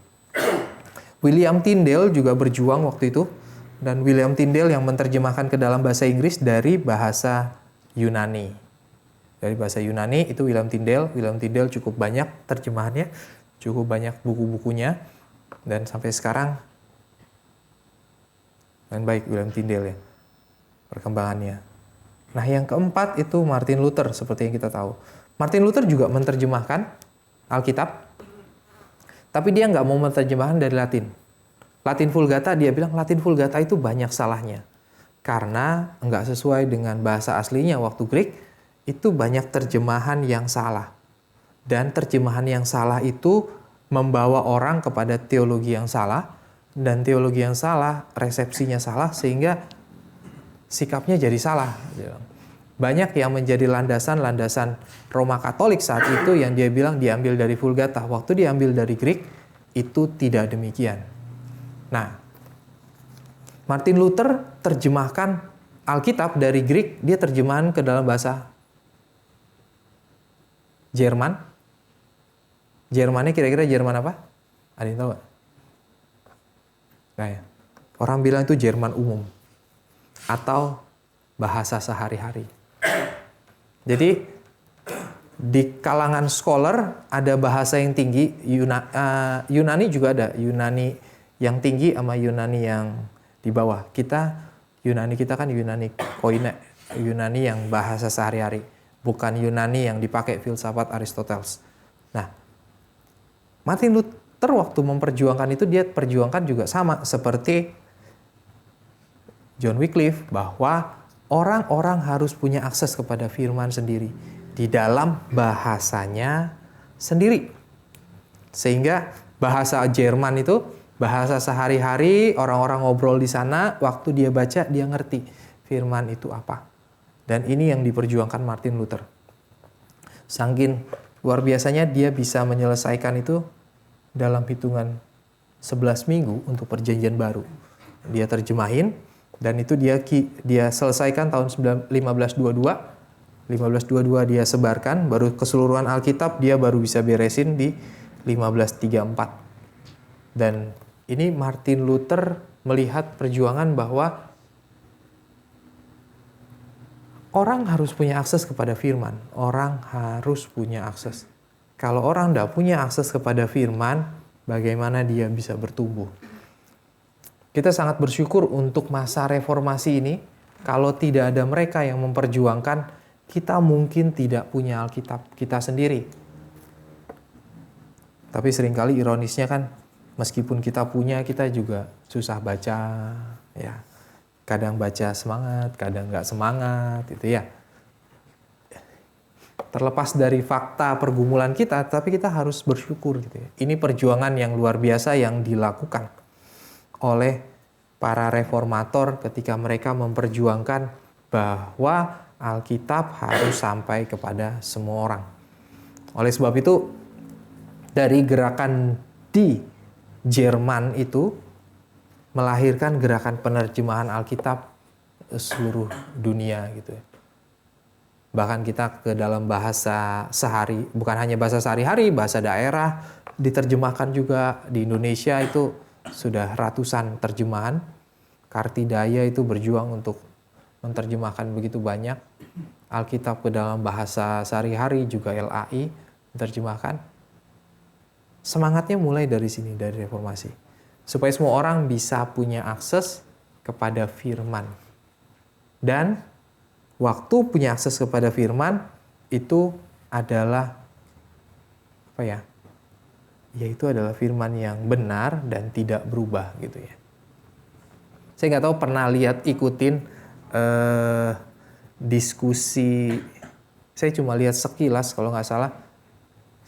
William Tyndale juga berjuang waktu itu, dan William Tyndale yang menerjemahkan ke dalam bahasa Inggris dari bahasa Yunani. Dari bahasa Yunani itu William Tyndale. William Tyndale cukup banyak terjemahannya, cukup banyak buku-bukunya, dan sampai sekarang dan baik William Tyndale ya perkembangannya. Nah yang keempat itu Martin Luther, seperti yang kita tahu. Martin Luther juga menerjemahkan Alkitab, tapi dia nggak mau menerjemahkan dari Latin. Latin Vulgata, dia bilang Latin Vulgata itu banyak salahnya. Karena nggak sesuai dengan bahasa aslinya waktu Greek, itu banyak terjemahan yang salah. Dan terjemahan yang salah itu membawa orang kepada teologi yang salah, dan teologi yang salah, resepsinya salah, sehingga sikapnya jadi salah. Banyak yang menjadi landasan-landasan Roma Katolik saat itu yang dia bilang diambil dari Vulgata. Waktu diambil dari Greek, itu tidak demikian. Nah, Martin Luther terjemahkan Alkitab dari Greek, dia terjemahan ke dalam bahasa Jerman. Jermannya kira-kira Jerman apa? Ada yang tahu nggak? Nah, ya. Orang bilang itu Jerman umum atau bahasa sehari-hari. Jadi di kalangan scholar ada bahasa yang tinggi, Yunani juga ada, Yunani yang tinggi sama Yunani yang di bawah. Yunani kita kan Yunani koine, Yunani yang bahasa sehari-hari, bukan Yunani yang dipakai filsafat Aristoteles. Nah, Martin Luther waktu memperjuangkan itu, dia perjuangkan juga sama seperti John Wycliffe, bahwa orang-orang harus punya akses kepada firman sendiri di dalam bahasanya sendiri. Sehingga bahasa Jerman itu bahasa sehari-hari, orang-orang ngobrol di sana, waktu dia baca dia ngerti firman itu apa. Dan ini yang diperjuangkan Martin Luther. Saking luar biasanya dia bisa menyelesaikan itu dalam hitungan 11 minggu untuk perjanjian baru. Dia terjemahin, dan itu dia selesaikan tahun 1522. 1522 dia sebarkan, baru keseluruhan Alkitab dia baru bisa beresin di 1534. Dan ini Martin Luther melihat perjuangan bahwa orang harus punya akses kepada firman. Orang harus punya akses. Kalau orang tidak punya akses kepada firman, bagaimana dia bisa bertumbuh? Kita sangat bersyukur untuk masa reformasi ini. Kalau tidak ada mereka yang memperjuangkan, kita mungkin tidak punya Alkitab kita sendiri. Tapi seringkali ironisnya kan, meskipun kita punya, kita juga susah baca. Ya, kadang baca semangat, kadang nggak semangat, itu ya. Terlepas dari fakta pergumulan kita, tapi kita harus bersyukur gitu ya. Ini perjuangan yang luar biasa yang dilakukan oleh para reformator ketika mereka memperjuangkan bahwa Alkitab harus sampai kepada semua orang. Oleh sebab itu, dari gerakan di Jerman itu melahirkan gerakan penerjemahan Alkitab seluruh dunia gitu ya. Bahkan kita ke dalam bahasa sehari, bukan hanya bahasa sehari-hari, bahasa daerah diterjemahkan juga. Di Indonesia itu sudah ratusan terjemahan. Kartidaya itu berjuang untuk menerjemahkan begitu banyak Alkitab ke dalam bahasa sehari-hari, juga LAI menerjemahkan. Semangatnya mulai dari sini, dari reformasi. Supaya semua orang bisa punya akses kepada firman. Dan waktu punya akses kepada firman itu adalah apa ya? Yaitu adalah firman yang benar dan tidak berubah gitu ya. Saya nggak tahu pernah ikutin diskusi, saya cuma lihat sekilas kalau nggak salah.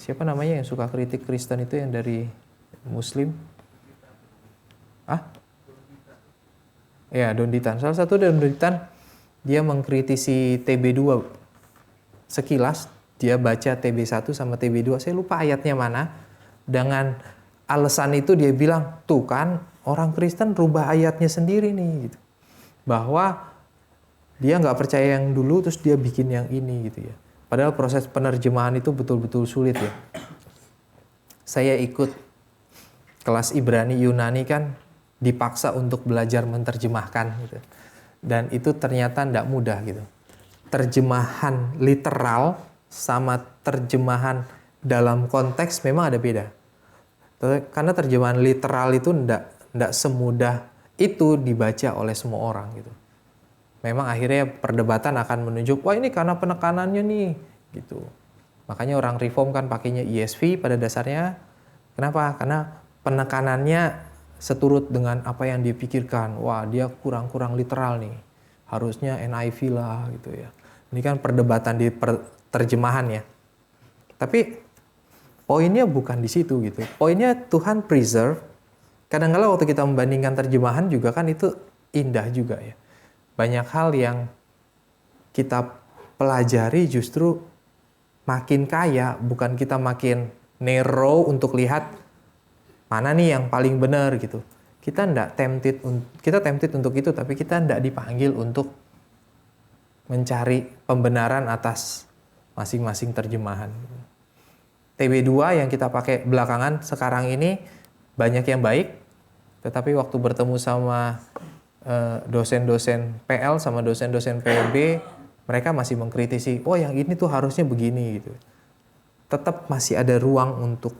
Siapa namanya yang suka kritik Kristen itu yang dari Muslim? Ya, Don Ditan. Salah satu dari Don Ditan, dia mengkritisi TB2. Sekilas dia baca TB1 sama TB2, saya lupa ayatnya mana, dengan alasan itu dia bilang, tuh kan orang Kristen rubah ayatnya sendiri nih gitu. Bahwa dia nggak percaya yang dulu terus dia bikin yang ini gitu ya. Padahal proses penerjemahan itu betul-betul sulit ya. Saya ikut kelas Ibrani Yunani kan dipaksa untuk belajar menerjemahkan gitu. Dan itu ternyata tidak mudah gitu. Terjemahan literal sama terjemahan dalam konteks memang ada beda. Karena terjemahan literal itu tidak semudah itu dibaca oleh semua orang gitu. Memang akhirnya perdebatan akan menunjuk, wah ini karena penekanannya nih gitu. Makanya orang Reform kan pakainya ESV pada dasarnya. Kenapa? Karena penekanannya seturut dengan apa yang dipikirkan. Wah dia kurang literal nih. Harusnya NIV lah gitu ya. Ini kan perdebatan di terjemahan ya. Tapi poinnya bukan di situ gitu. Poinnya Tuhan preserve. Kadang-kadang waktu kita membandingkan terjemahan juga kan itu indah juga ya. Banyak hal yang kita pelajari justru makin kaya, bukan kita makin narrow untuk lihat mana nih yang paling benar gitu. Kita tempted untuk itu, tapi kita tidak dipanggil untuk mencari pembenaran atas masing-masing terjemahan. TB2 yang kita pakai belakangan sekarang ini banyak yang baik, tetapi waktu bertemu sama dosen-dosen PL sama dosen-dosen PLB, mereka masih mengkritisi, oh yang ini tuh harusnya begini gitu. Tetap masih ada ruang untuk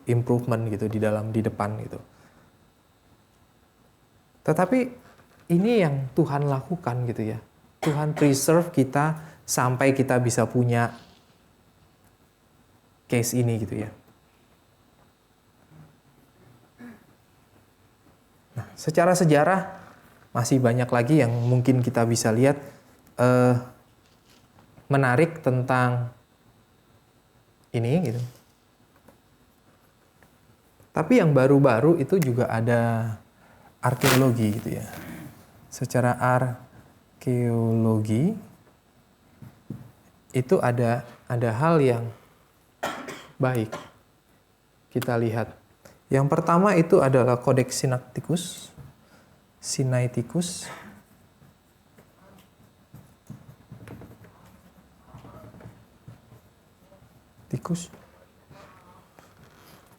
improvement gitu di depan gitu. Tetapi ini yang Tuhan lakukan gitu ya. Tuhan preserve kita sampai kita bisa punya case ini gitu ya. Nah, secara sejarah masih banyak lagi yang mungkin kita bisa lihat menarik tentang ini gitu. Tapi yang baru-baru itu juga ada arkeologi gitu ya. Secara arkeologi itu ada hal yang baik kita lihat. Yang pertama itu adalah Codex Sinaiticus.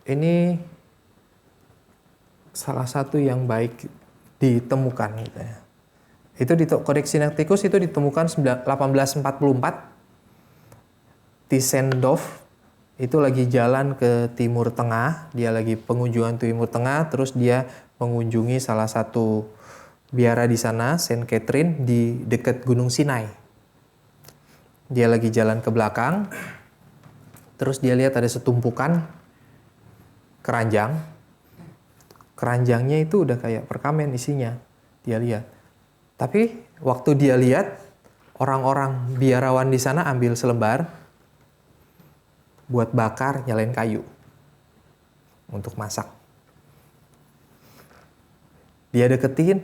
Ini salah satu yang baik ditemukan gitu ya. Itu di Codex Sinaiticus itu ditemukan 1844. Tischendorf itu lagi jalan ke Timur Tengah, dia lagi pengunjungan Timur Tengah, terus dia mengunjungi salah satu biara di sana, Saint Catherine di dekat Gunung Sinai. Dia lagi jalan ke belakang, terus dia lihat ada setumpukan keranjang. Keranjangnya itu udah kayak perkamen isinya, dia lihat. Tapi waktu dia lihat, orang-orang biarawan di sana ambil selembar buat bakar, nyalain kayu untuk masak. Dia deketin,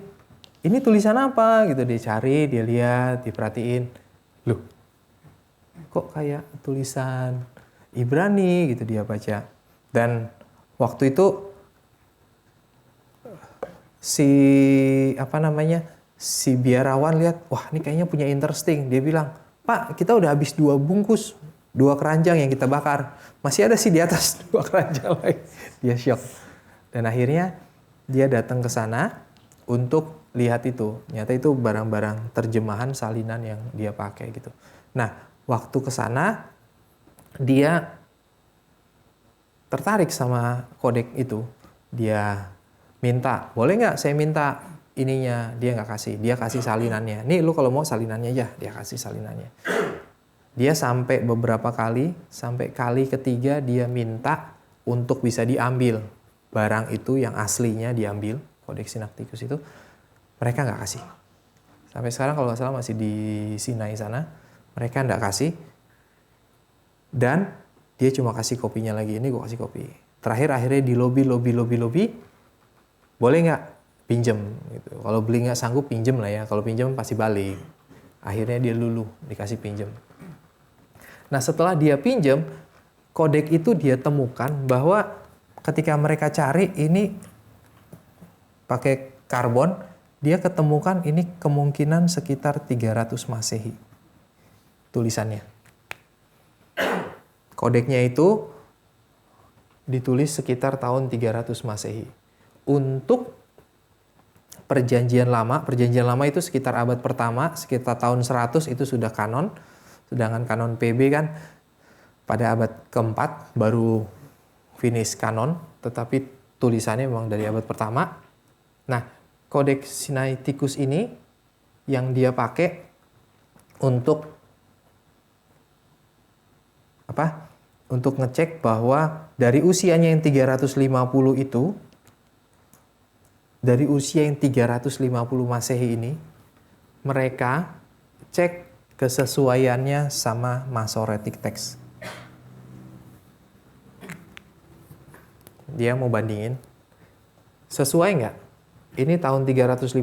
ini tulisan apa gitu, dia cari, dia lihat, diperhatiin. Loh, kok kayak tulisan Ibrani gitu dia baca. Dan waktu itu si biarawan lihat, wah ini kayaknya punya interesting. Dia bilang, Pak, kita udah habis 2 bungkus, 2 keranjang yang kita bakar. Masih ada sih di atas 2 keranjang lagi. Dia shock. Dan akhirnya dia datang ke sana untuk lihat itu. Ternyata itu barang-barang terjemahan salinan yang dia pakai gitu. Nah, waktu ke sana dia tertarik sama kodek itu. Dia minta, boleh nggak saya minta ininya? Dia nggak kasih. Dia kasih salinannya. Nih lu kalau mau salinannya aja. Dia kasih salinannya. Dia sampai beberapa kali, sampai kali ketiga dia minta untuk bisa diambil barang itu yang aslinya diambil, Codex Sinaiticus itu, mereka nggak kasih. Sampai sekarang kalau nggak salah masih di Sinai sana, mereka nggak kasih. Dan dia cuma kasih kopinya lagi, ini gue kasih kopi. Terakhir akhirnya di lobby, boleh nggak pinjem? Gitu. Kalau beli nggak sanggup pinjem lah ya, kalau pinjem pasti balik. Akhirnya dia luluh, dikasih pinjem. Nah setelah dia pinjam, kodek itu dia temukan bahwa ketika mereka cari ini pakai karbon, dia ketemukan ini kemungkinan sekitar 300 Masehi tulisannya. Kodeknya itu ditulis sekitar tahun 300 Masehi. Untuk Perjanjian Lama itu sekitar abad pertama, sekitar tahun 100 itu sudah kanon. Sedangkan kanon PB kan pada abad keempat baru finish kanon, tetapi tulisannya memang dari abad pertama. Nah, Kodeks Sinaiticus ini yang dia pakai untuk apa? Untuk ngecek bahwa dari usianya yang 350 itu, dari usia yang 350 Masehi ini, mereka cek kesesuaiannya sama Masoretic Text. Dia mau bandingin, sesuai nggak? Ini tahun 350,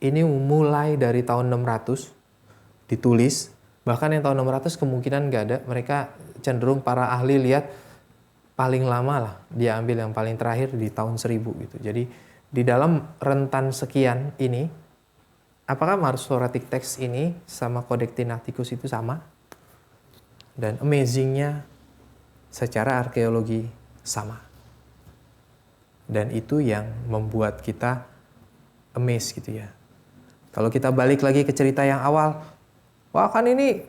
ini mulai dari tahun 600 ditulis, bahkan yang tahun 600 kemungkinan nggak ada. Mereka cenderung para ahli lihat paling lama lah, dia ambil yang paling terakhir di tahun 1000 gitu. Jadi di dalam rentan sekian ini, apakah Masoretic Text ini sama Codex Sinaiticus itu sama? Dan amazingnya secara arkeologi sama. Dan itu yang membuat kita amazed gitu ya. Kalau kita balik lagi ke cerita yang awal, wah kan ini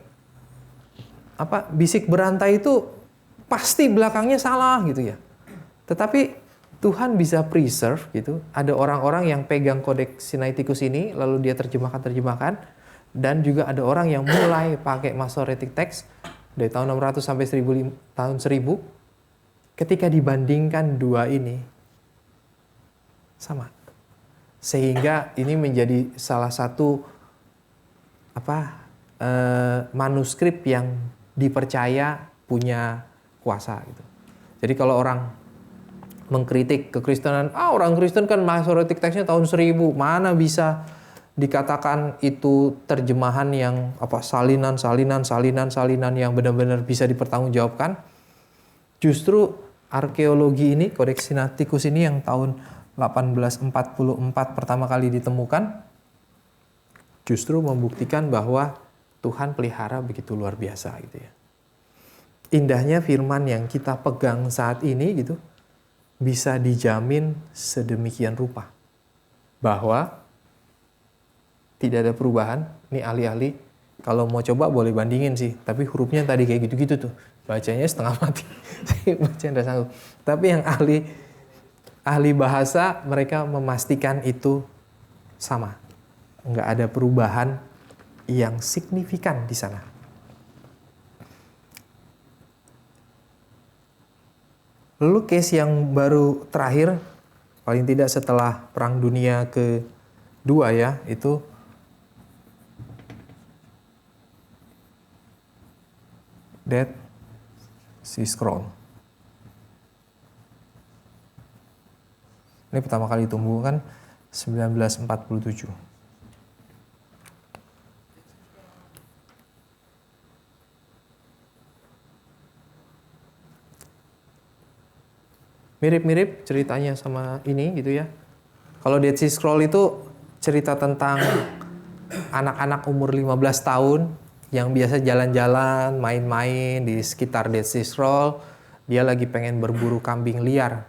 bisik berantai itu pasti belakangnya salah gitu ya. Tetapi Tuhan bisa preserve gitu. Ada orang-orang yang pegang Codex Sinaiticus ini, lalu dia terjemahkan. Dan juga ada orang yang mulai pakai Masoretic Text dari tahun 600 sampai tahun 1000. Ketika dibandingkan dua ini, sama. Sehingga ini menjadi salah satu manuskrip yang dipercaya punya kuasa gitu. Jadi kalau orang mengkritik kekristenan, orang Kristen kan Masoretic Text-nya tahun 1000, mana bisa dikatakan itu terjemahan yang salinan yang benar-benar bisa dipertanggungjawabkan. Justru arkeologi ini, Codex Sinaiticus ini yang tahun 1844 pertama kali ditemukan, justru membuktikan bahwa Tuhan pelihara begitu luar biasa gitu ya. Indahnya firman yang kita pegang saat ini gitu, bisa dijamin sedemikian rupa bahwa tidak ada perubahan. Ini ahli-ahli kalau mau coba boleh bandingin sih, tapi hurufnya tadi kayak gitu-gitu tuh, bacanya setengah mati. Bacanya nggak sanggup. Tapi yang ahli bahasa, mereka memastikan itu sama, nggak ada perubahan yang signifikan di sana. Lalu case yang baru terakhir, paling tidak setelah Perang Dunia Kedua ya, itu Dead Sea Scroll. Ini pertama kali ditemukan 1947. Mirip-mirip ceritanya sama ini gitu ya. Kalau Dead Sea Scroll itu cerita tentang anak-anak umur 15 tahun yang biasa jalan-jalan, main-main di sekitar Dead Sea Scroll. Dia lagi pengen berburu kambing liar.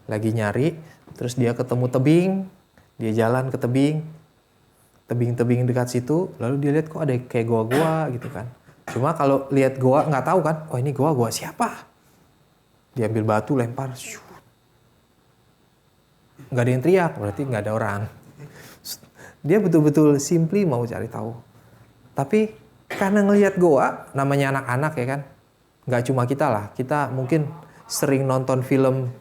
Lagi nyari, terus dia ketemu tebing, dia jalan ke tebing-tebing dekat situ, lalu dia lihat kok ada kayak goa-goa gitu kan. Cuma kalau lihat goa nggak tahu kan, oh ini goa siapa? Dia ambil batu, lempar, nggak ada yang teriak, berarti nggak ada orang. Dia betul-betul simply mau cari tahu. Tapi karena ngelihat goa, namanya anak-anak ya kan, nggak cuma kita lah, kita mungkin sering nonton film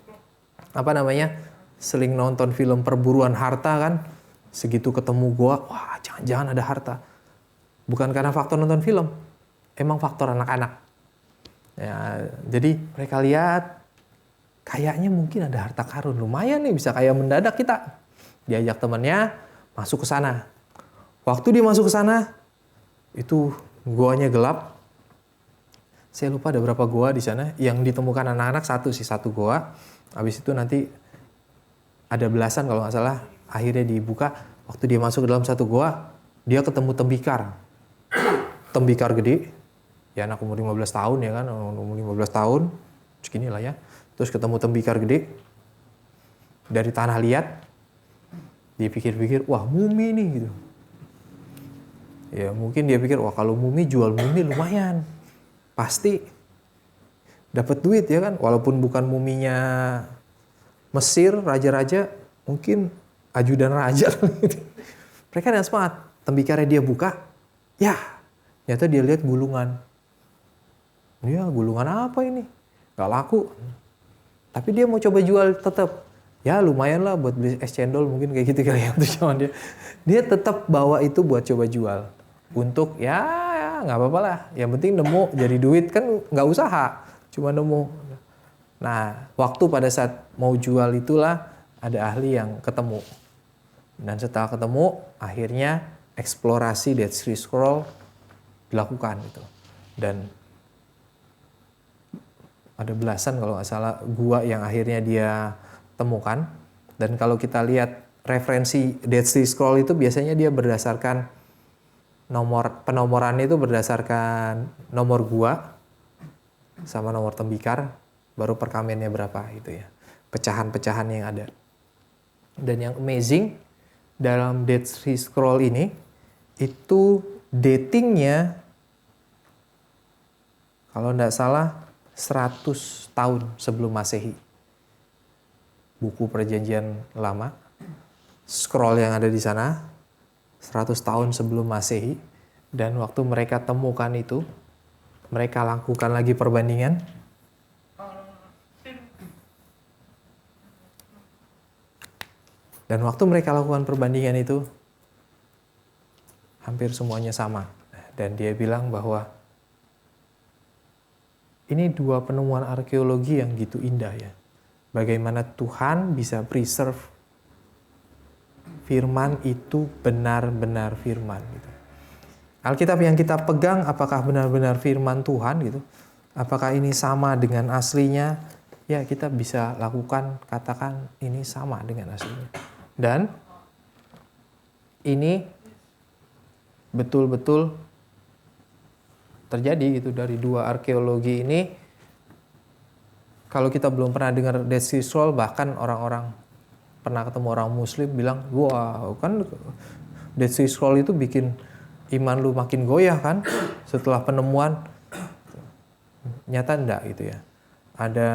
sering nonton film perburuan harta kan, segitu ketemu goa, wah jangan-jangan ada harta. Bukan karena faktor nonton film, emang faktor anak-anak. Ya, jadi mereka lihat kayaknya mungkin ada harta karun, lumayan nih bisa kaya mendadak kita. Diajak temannya masuk ke sana. Waktu dia masuk ke sana, itu goanya gelap. Saya lupa ada berapa goa di sana. Yang ditemukan anak-anak satu goa. Habis itu nanti ada belasan kalau nggak salah. Akhirnya dibuka. Waktu dia masuk ke dalam satu goa, dia ketemu tembikar. Tembikar gede. Ya anak umur 15 tahun ya kan. Umur 15 tahun. Segini lah ya. Terus ketemu tembikar gede. Dari tanah liat. Dia pikir-pikir, wah mumi nih gitu. Ya mungkin dia pikir, wah kalau mumi jual mumi lumayan. Pasti dapat duit ya kan. Walaupun bukan muminya Mesir, raja-raja, mungkin ajudan raja. Mereka dengan semangat. Tembikarnya dia buka, ya ternyata dia lihat gulungan. Ya gulungan apa ini? Gak laku. Tapi dia mau coba jual tetap. Ya lumayan lah buat beli es cendol mungkin kayak gitu kali ya untuk zaman dia. Dia tetap bawa itu buat coba jual. Untuk ya nggak apa-apa lah. Yang penting nemu jadi duit kan nggak usaha. Cuma nemu. Nah waktu pada saat mau jual itulah ada ahli yang ketemu. Dan setelah ketemu akhirnya eksplorasi Dead Sea Scroll dilakukan gitu. Dan ada belasan kalau nggak salah gua yang akhirnya dia temukan. Dan kalau kita lihat referensi Dead Sea Scroll itu biasanya dia berdasarkan penomorannya itu berdasarkan nomor gua sama nomor tembikar, baru perkamennya berapa gitu ya, pecahan-pecahan yang ada. Dan yang amazing dalam Dead Sea Scroll ini itu datingnya kalau nggak salah 100 tahun sebelum Masehi. Buku perjanjian lama, scroll yang ada di sana 100 tahun sebelum Masehi. Dan waktu mereka temukan itu, mereka lakukan lagi perbandingan. Dan waktu mereka lakukan perbandingan itu, hampir semuanya sama. Dan dia bilang bahwa ini dua penemuan arkeologi yang gitu indah ya. Bagaimana Tuhan bisa preserve firman itu benar-benar firman gitu. Alkitab yang kita pegang apakah benar-benar firman Tuhan gitu? Apakah ini sama dengan aslinya? Ya kita bisa lakukan, katakan ini sama dengan aslinya. Dan ini betul-betul terjadi gitu dari dua arkeologi ini. Kalau kita belum pernah dengar Dead Sea Scroll, bahkan orang-orang pernah ketemu orang Muslim bilang, wah kan Dead Sea Scroll itu bikin iman lu makin goyah kan setelah penemuan. Nyata enggak gitu ya. Ada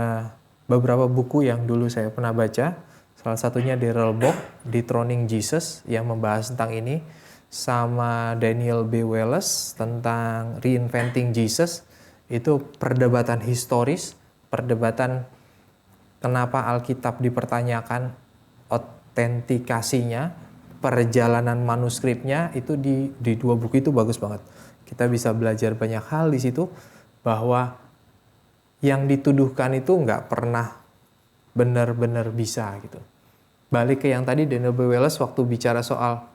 beberapa buku yang dulu saya pernah baca, salah satunya Darrell Bock, Dethroning Jesus yang membahas tentang ini, sama Daniel B. Wallace tentang Reinventing Jesus. Itu perdebatan historis, perdebatan kenapa Alkitab dipertanyakan, otentikasinya, perjalanan manuskripnya, itu di dua buku itu bagus banget. Kita bisa belajar banyak hal di situ, bahwa yang dituduhkan itu nggak pernah benar-benar bisa gitu. Balik ke yang tadi Daniel B. Wallace waktu bicara soal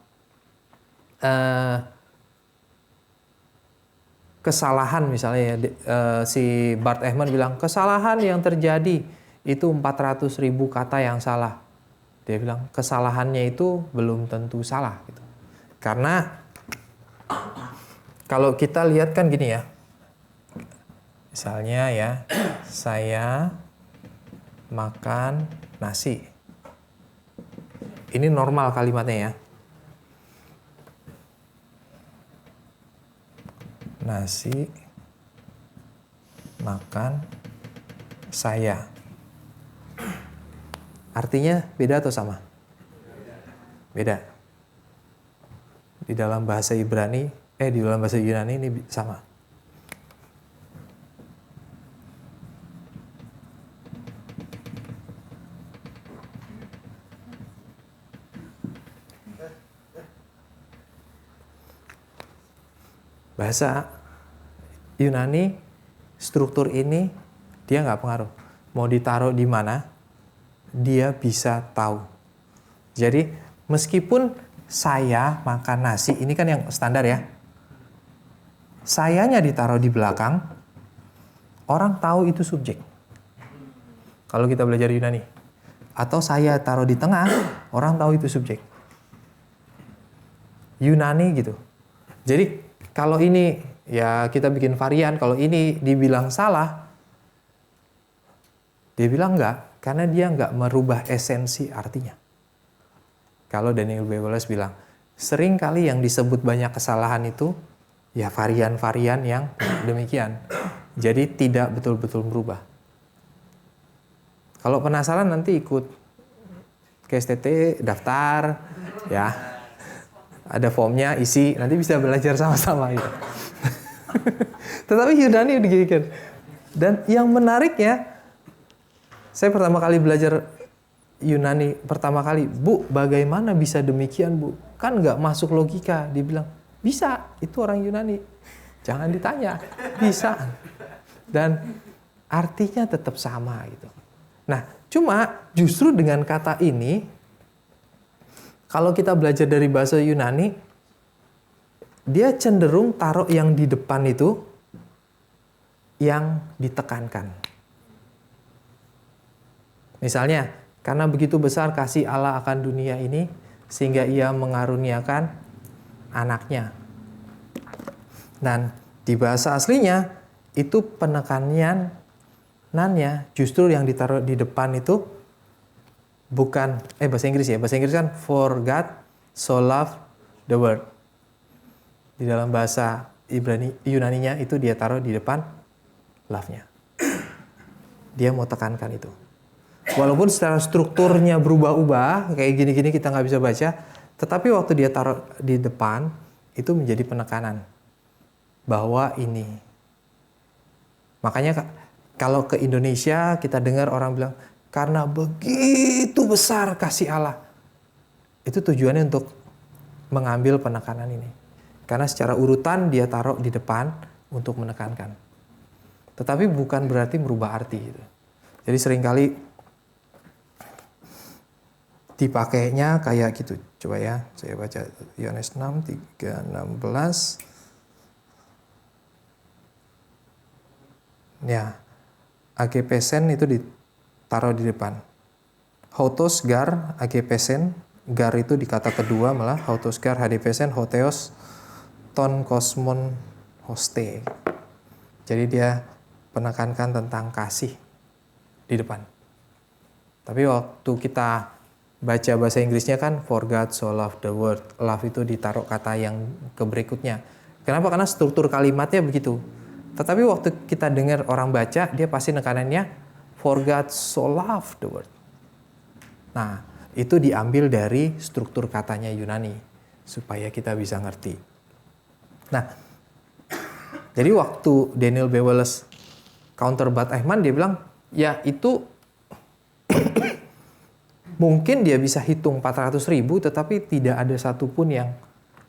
kesalahan misalnya si Bart Ehrman bilang kesalahan yang terjadi itu 400.000 kata yang salah. Dia bilang kesalahannya itu belum tentu salah gitu. Karena kalau kita lihat kan gini ya. Misalnya ya, saya makan nasi. Ini normal kalimatnya ya. Nasi makan saya. Artinya beda atau sama? Beda. Di dalam bahasa Ibrani, di dalam bahasa Yunani ini sama. Bahasa Yunani, struktur ini dia nggak pengaruh. Mau ditaruh di mana, dia bisa tahu. Jadi meskipun saya makan nasi, ini kan yang standar ya. Sayanya ditaruh di belakang, orang tahu itu subjek. Kalau kita belajar Yunani. Atau saya taruh di tengah, orang tahu itu subjek. Yunani gitu. Jadi kalau ini ya kita bikin varian, kalau ini dibilang salah, dia bilang enggak, karena dia enggak merubah esensi artinya. Kalau Daniel B. Wallace bilang, sering kali yang disebut banyak kesalahan itu ya varian-varian yang demikian. Jadi tidak betul-betul merubah. Kalau penasaran nanti ikut ke STT, daftar, ya. Ada formnya, isi, nanti bisa belajar sama-sama gitu. Tetapi Yunani demikian. Dan yang menariknya, saya pertama kali belajar Yunani pertama kali, Bu, bagaimana bisa demikian, Bu? Kan nggak masuk logika. Dibilang, bisa, itu orang Yunani. Jangan ditanya, bisa. Dan artinya tetap sama gitu. Nah, cuma justru dengan kata ini, kalau kita belajar dari bahasa Yunani, dia cenderung taruh yang di depan itu yang ditekankan. Misalnya, karena begitu besar kasih Allah akan dunia ini, sehingga ia mengaruniakan anaknya. Dan di bahasa aslinya, itu penekanannya justru yang ditaruh di depan itu bukan, bahasa Inggris ya, bahasa Inggris kan for God so loved the world. Di dalam bahasa Yunaninya itu dia taruh di depan love-nya. Dia mau tekankan itu. Walaupun secara strukturnya berubah-ubah, kayak gini-gini kita nggak bisa baca, tetapi waktu dia taruh di depan, itu menjadi penekanan. Bahwa ini. Makanya kalau ke Indonesia, kita dengar orang bilang, karena begitu besar kasih Allah. Itu tujuannya untuk mengambil penekanan ini. Karena secara urutan dia taruh di depan untuk menekankan. Tetapi bukan berarti merubah arti. Gitu. Jadi seringkali dipakainya kayak gitu. Coba ya, saya baca Yohanes 6, 3, 16. Ya, agepesen itu ditaruh di depan. Hotos gar, agepesen. Gar itu di kata kedua malah. Hotos gar, hadepesen, hoteos, ton kosmon, hoste. Jadi dia penekankan tentang kasih di depan. Tapi waktu kita baca bahasa Inggrisnya kan for God so loved the world. Love itu ditaruh kata yang berikutnya. Kenapa? Karena struktur kalimatnya begitu. Tetapi waktu kita dengar orang baca, dia pasti nekanannya for God so loved the world. Nah, itu diambil dari struktur katanya Yunani supaya kita bisa ngerti. Nah, jadi waktu Daniel B. Wallace counter Bart Ehrman, dia bilang, ya itu mungkin dia bisa hitung 400.000, tetapi tidak ada satupun yang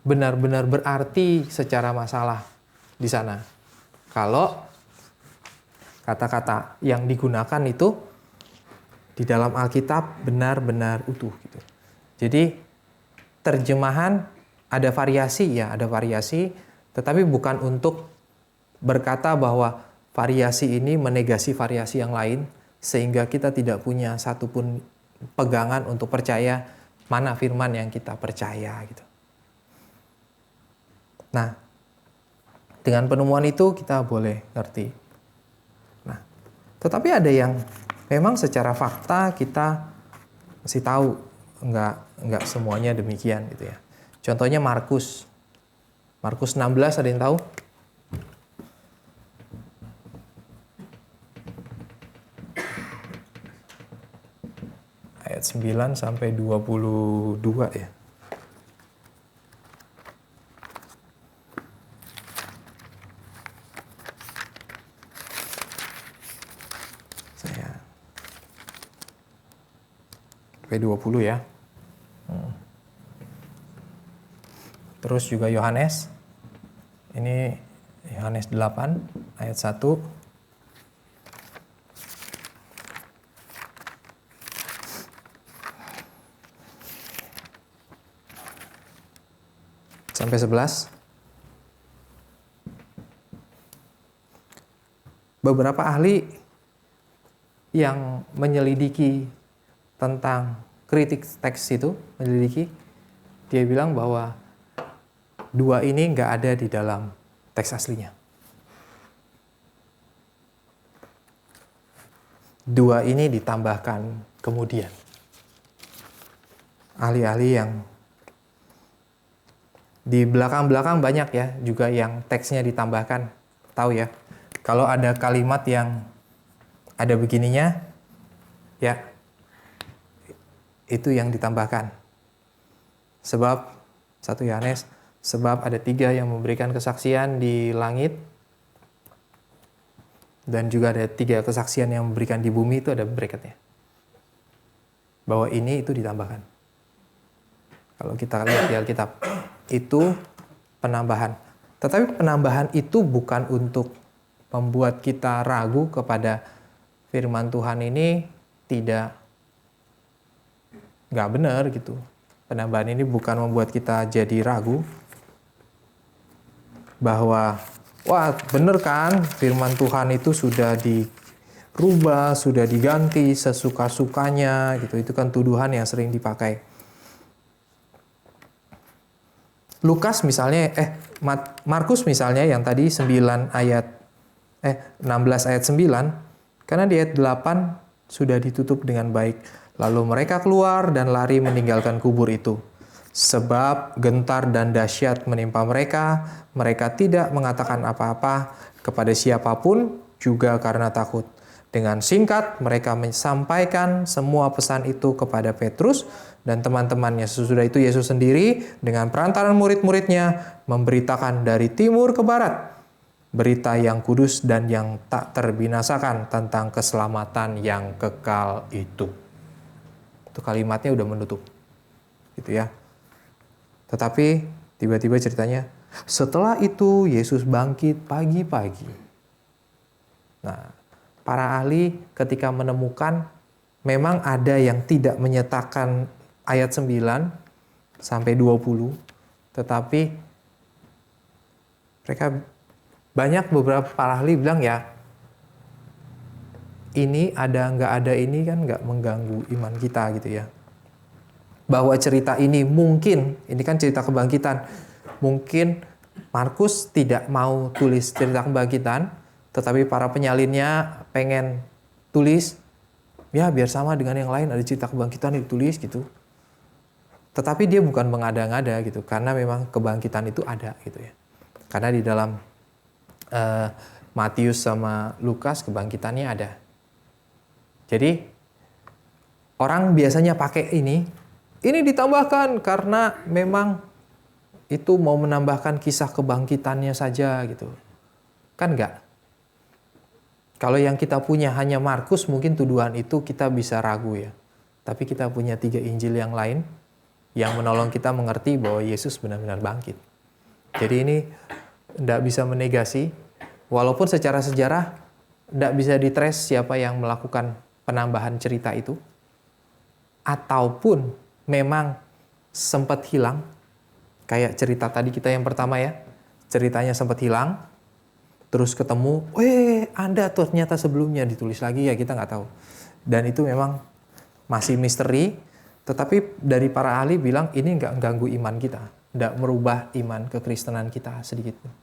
benar-benar berarti secara masalah di sana. Kalau kata-kata yang digunakan itu di dalam Alkitab benar-benar utuh gitu. Jadi terjemahan ada variasi ya, ada variasi, tetapi bukan untuk berkata bahwa variasi ini menegasi variasi yang lain sehingga kita tidak punya satupun pegangan untuk percaya mana firman yang kita percaya gitu. Nah, dengan penemuan itu kita boleh ngerti. Nah, tetapi ada yang memang secara fakta kita mesti tahu, enggak semuanya demikian gitu ya. Contohnya Markus 16 ada yang tahu? Ayat 9 sampai 22 ya. Sampai 20 ya. Terus juga Yohanes. Ini Yohanes 8 ayat 1. Sampai 11. beberapa ahli yang menyelidiki tentang kritik teks itu, dia bilang bahwa dua ini nggak ada di dalam teks aslinya. Dua ini ditambahkan kemudian. Ahli-ahli yang di belakang-belakang banyak ya, juga yang teksnya ditambahkan. Tahu ya, kalau ada kalimat yang ada begininya, ya itu yang ditambahkan. Sebab, 1 Yohanes, sebab ada 3 yang memberikan kesaksian di langit, dan juga ada 3 kesaksian yang memberikan di bumi, itu ada bracketnya. Bahwa ini itu ditambahkan. Kalau kita lihat di Alkitab, itu penambahan. Tetapi penambahan itu bukan untuk membuat kita ragu kepada firman Tuhan ini nggak benar gitu. Penambahan ini bukan membuat kita jadi ragu bahwa wah benar kan firman Tuhan itu sudah dirubah, sudah diganti sesuka-sukanya gitu. Itu kan tuduhan yang sering dipakai. Lukas misalnya, Markus misalnya yang tadi 16 ayat 9, karena di ayat 8 sudah ditutup dengan baik. Lalu mereka keluar dan lari meninggalkan kubur itu. Sebab gentar dan dahsyat menimpa mereka, mereka tidak mengatakan apa-apa kepada siapapun juga karena takut. Dengan singkat mereka menyampaikan semua pesan itu kepada Petrus dan teman-temannya. Sesudah itu Yesus sendiri dengan perantaran murid-muridnya memberitakan dari timur ke barat berita yang kudus dan yang tak terbinasakan tentang keselamatan yang kekal itu. Itu kalimatnya udah menutup. Gitu ya. Tetapi tiba-tiba ceritanya, setelah itu Yesus bangkit pagi-pagi. Nah, para ahli ketika menemukan memang ada yang tidak menyatakan ayat 9 sampai 20, tetapi mereka banyak beberapa para ahli bilang ya, ini ada nggak ada ini kan nggak mengganggu iman kita gitu ya. Bahwa cerita ini mungkin, ini kan cerita kebangkitan, mungkin Markus tidak mau tulis cerita kebangkitan, tetapi para penyalinnya pengen tulis, ya biar sama dengan yang lain, ada cerita kebangkitan ditulis gitu. Tetapi dia bukan mengada-ngada gitu, karena memang kebangkitan itu ada gitu ya. Karena di dalam Matius sama Lukas kebangkitannya ada. Jadi orang biasanya pakai ini ditambahkan karena memang itu mau menambahkan kisah kebangkitannya saja gitu. Kan enggak? Kalau yang kita punya hanya Markus, mungkin tuduhan itu kita bisa ragu ya. Tapi kita punya 3 Injil yang lain yang menolong kita mengerti bahwa Yesus benar-benar bangkit. Jadi ini tidak bisa menegasi, walaupun secara sejarah tidak bisa ditrace siapa yang melakukan penambahan cerita itu, ataupun memang sempat hilang, kayak cerita tadi kita yang pertama ya, ceritanya sempat hilang, terus ketemu, ada ternyata sebelumnya ditulis lagi ya, kita nggak tahu. Dan itu memang masih misteri, tetapi dari para ahli bilang ini nggak ganggu iman kita, nggak merubah iman kekristenan kita sedikit pun.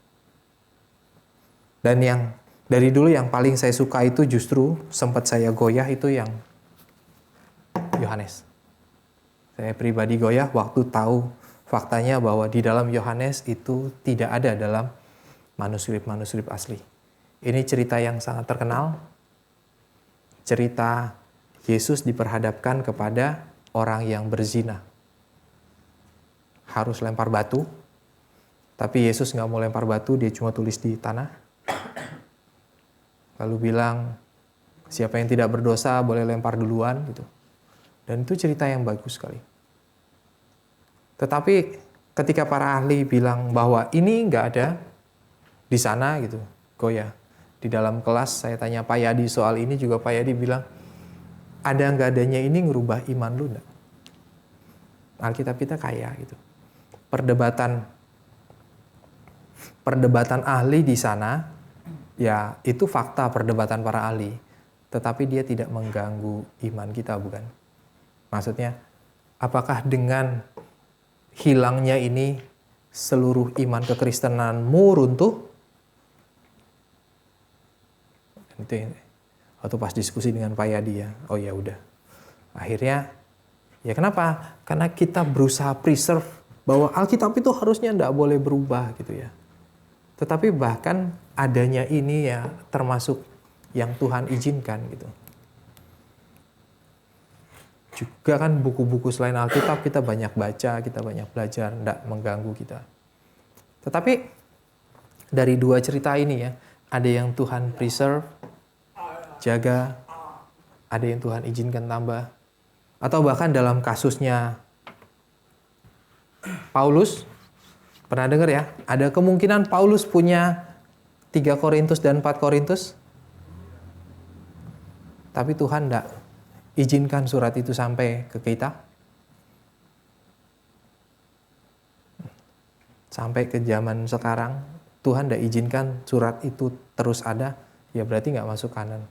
Dan yang dari dulu yang paling saya suka itu justru sempat saya goyah itu yang Yohanes. Saya pribadi goyah waktu tahu faktanya bahwa di dalam Yohanes itu tidak ada dalam manuskrip-manuskrip asli. Ini cerita yang sangat terkenal. Cerita Yesus diperhadapkan kepada orang yang berzina. Harus lempar batu. Tapi Yesus nggak mau lempar batu, dia cuma tulis di tanah. Lalu bilang, siapa yang tidak berdosa boleh lempar duluan gitu. Dan itu cerita yang bagus sekali. Tetapi ketika para ahli bilang bahwa ini nggak ada di sana gitu, goyah. Di dalam kelas saya tanya Pak Yadi soal ini juga Pak Yadi bilang, ada nggak adanya ini ngerubah iman lu nggak? Alkitab kita kaya gitu. Perdebatan ahli di sana Ya, itu fakta perdebatan para ahli. Tetapi dia tidak mengganggu iman kita, bukan? Maksudnya, apakah dengan hilangnya ini seluruh iman kekristenanmu runtuh? Itu yang waktu pas diskusi dengan Pak Yadi ya. Oh ya udah. Akhirnya, ya kenapa? Karena kita berusaha preserve bahwa Alkitab itu harusnya tidak boleh berubah gitu ya. Tetapi bahkan adanya ini ya termasuk yang Tuhan izinkan gitu. Juga kan buku-buku selain Alkitab kita banyak baca, kita banyak belajar, tidak mengganggu kita. Tetapi dari dua cerita ini ya, ada yang Tuhan preserve, jaga, ada yang Tuhan izinkan tambah. Atau bahkan dalam kasusnya Paulus, pernah dengar ya, ada kemungkinan Paulus punya 3 Korintus dan 4 Korintus. Tapi Tuhan tidak izinkan surat itu sampai ke kita. Sampai ke zaman sekarang, Tuhan tidak izinkan surat itu terus ada, ya berarti nggak masuk kanon.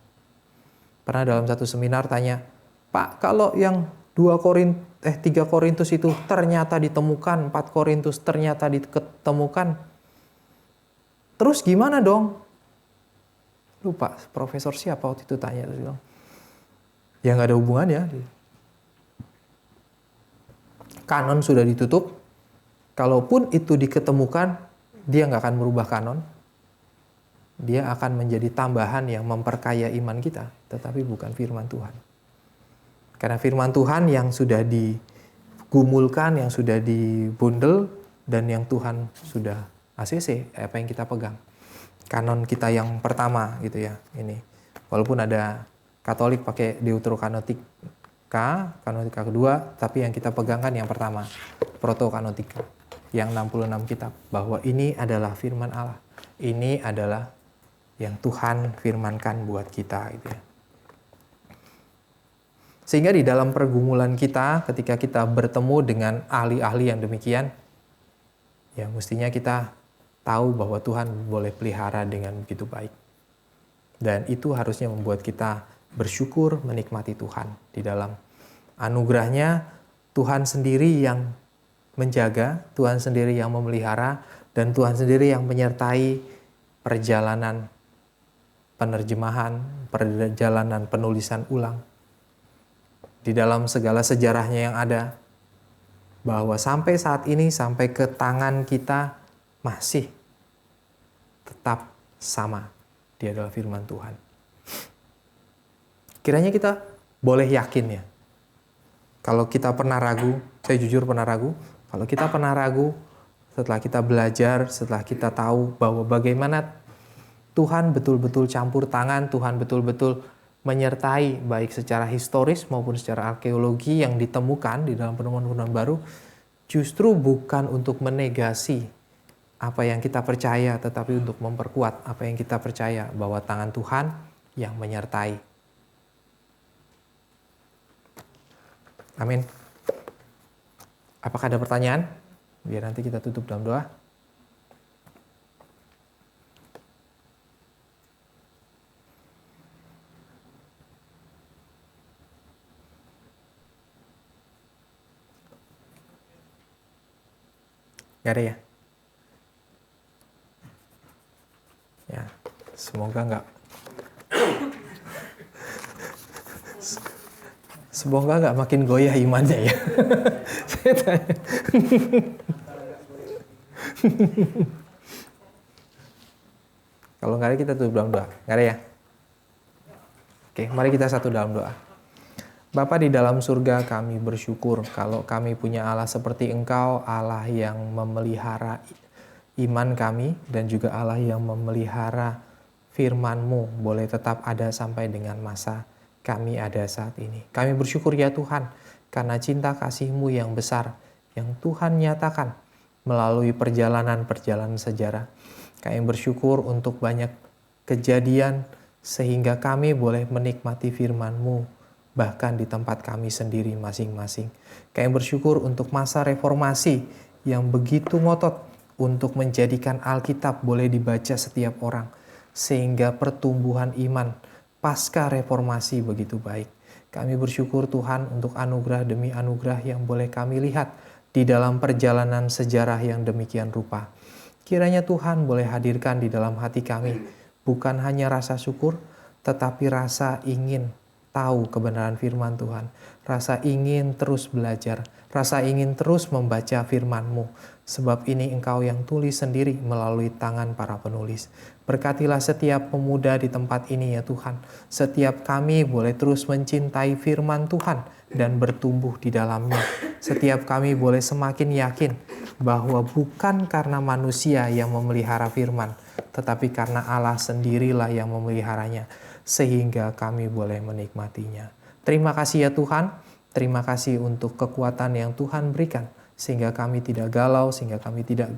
Pernah dalam satu seminar tanya, Pak, kalau yang 3 Korintus itu ternyata ditemukan, 4 Korintus ternyata ditemukan, terus gimana dong? Lupa, profesor siapa waktu itu tanya, terus bilang, ya nggak ada hubungannya. Kanon sudah ditutup, kalaupun itu diketemukan, dia nggak akan merubah kanon. Dia akan menjadi tambahan yang memperkaya iman kita, tetapi bukan firman Tuhan. Karena firman Tuhan yang sudah digumulkan, yang sudah dibundel, dan yang Tuhan sudah ACC, apa yang kita pegang. Kanon kita yang pertama gitu ya, ini. Walaupun ada Katolik pakai Deuterokanotika, Kanotika kedua, tapi yang kita pegang kan yang pertama, Protokanotika, yang 66 kitab. Bahwa ini adalah firman Allah. Ini adalah yang Tuhan firmankan buat kita gitu ya. Sehingga di dalam pergumulan kita, ketika kita bertemu dengan ahli-ahli yang demikian, ya mestinya kita tahu bahwa Tuhan boleh pelihara dengan begitu baik. Dan itu harusnya membuat kita bersyukur menikmati Tuhan. Di dalam anugerahnya, Tuhan sendiri yang menjaga, Tuhan sendiri yang memelihara, dan Tuhan sendiri yang menyertai perjalanan penerjemahan, perjalanan penulisan ulang. Di dalam segala sejarahnya yang ada, bahwa sampai saat ini, sampai ke tangan kita, masih tetap sama. Dia adalah firman Tuhan. Kiranya kita boleh yakin ya. Kalau kita pernah ragu, saya jujur pernah ragu, kalau kita pernah ragu, setelah kita belajar, setelah kita tahu bahwa bagaimana Tuhan betul-betul campur tangan, Tuhan betul-betul menyertai baik secara historis maupun secara arkeologi yang ditemukan di dalam penemuan-penemuan baru, justru bukan untuk menegasi apa yang kita percaya, tetapi untuk memperkuat apa yang kita percaya, bahwa tangan Tuhan yang menyertai. Amin. Apakah ada pertanyaan? Biar nanti kita tutup dalam doa. Gak ada ya? Ya, semoga nggak. Semoga nggak makin goyah imannya ya. Saya tanya. Kalau nggak ada kita tutup dalam doa. Nggak ada ya? Oke, mari kita satu dalam doa. Bapa di dalam surga, kami bersyukur kalau kami punya Allah seperti Engkau, Allah yang memelihara iman kami dan juga Allah yang memelihara firman-Mu boleh tetap ada sampai dengan masa kami ada saat ini. Kami bersyukur ya Tuhan, karena cinta kasih-Mu yang besar, yang Tuhan nyatakan melalui perjalanan-perjalanan sejarah. Kami bersyukur untuk banyak kejadian, sehingga kami boleh menikmati firman-Mu, bahkan di tempat kami sendiri masing-masing. Kami bersyukur untuk masa reformasi yang begitu ngotot untuk menjadikan Alkitab boleh dibaca setiap orang. sehingga pertumbuhan iman pasca reformasi begitu baik. Kami bersyukur Tuhan untuk anugerah demi anugerah yang boleh kami lihat di dalam perjalanan sejarah yang demikian rupa. Kiranya Tuhan boleh hadirkan di dalam hati kami bukan hanya rasa syukur, tetapi rasa ingin tahu kebenaran firman Tuhan, rasa ingin terus belajar, rasa ingin terus membaca firman-Mu, sebab ini Engkau yang tulis sendiri melalui tangan para penulis. Berkatilah setiap pemuda di tempat ini ya Tuhan. Setiap kami boleh terus mencintai firman Tuhan dan bertumbuh di dalamnya. Setiap kami boleh semakin yakin bahwa bukan karena manusia yang memelihara firman, tetapi karena Allah sendirilah yang memeliharanya, sehingga kami boleh menikmatinya. Terima kasih ya Tuhan. Terima kasih untuk kekuatan yang Tuhan berikan, sehingga kami tidak galau, sehingga kami tidak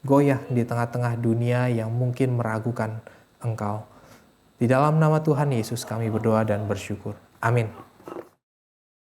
goyah di tengah-tengah dunia yang mungkin meragukan Engkau. Di dalam nama Tuhan Yesus kami berdoa dan bersyukur. Amin.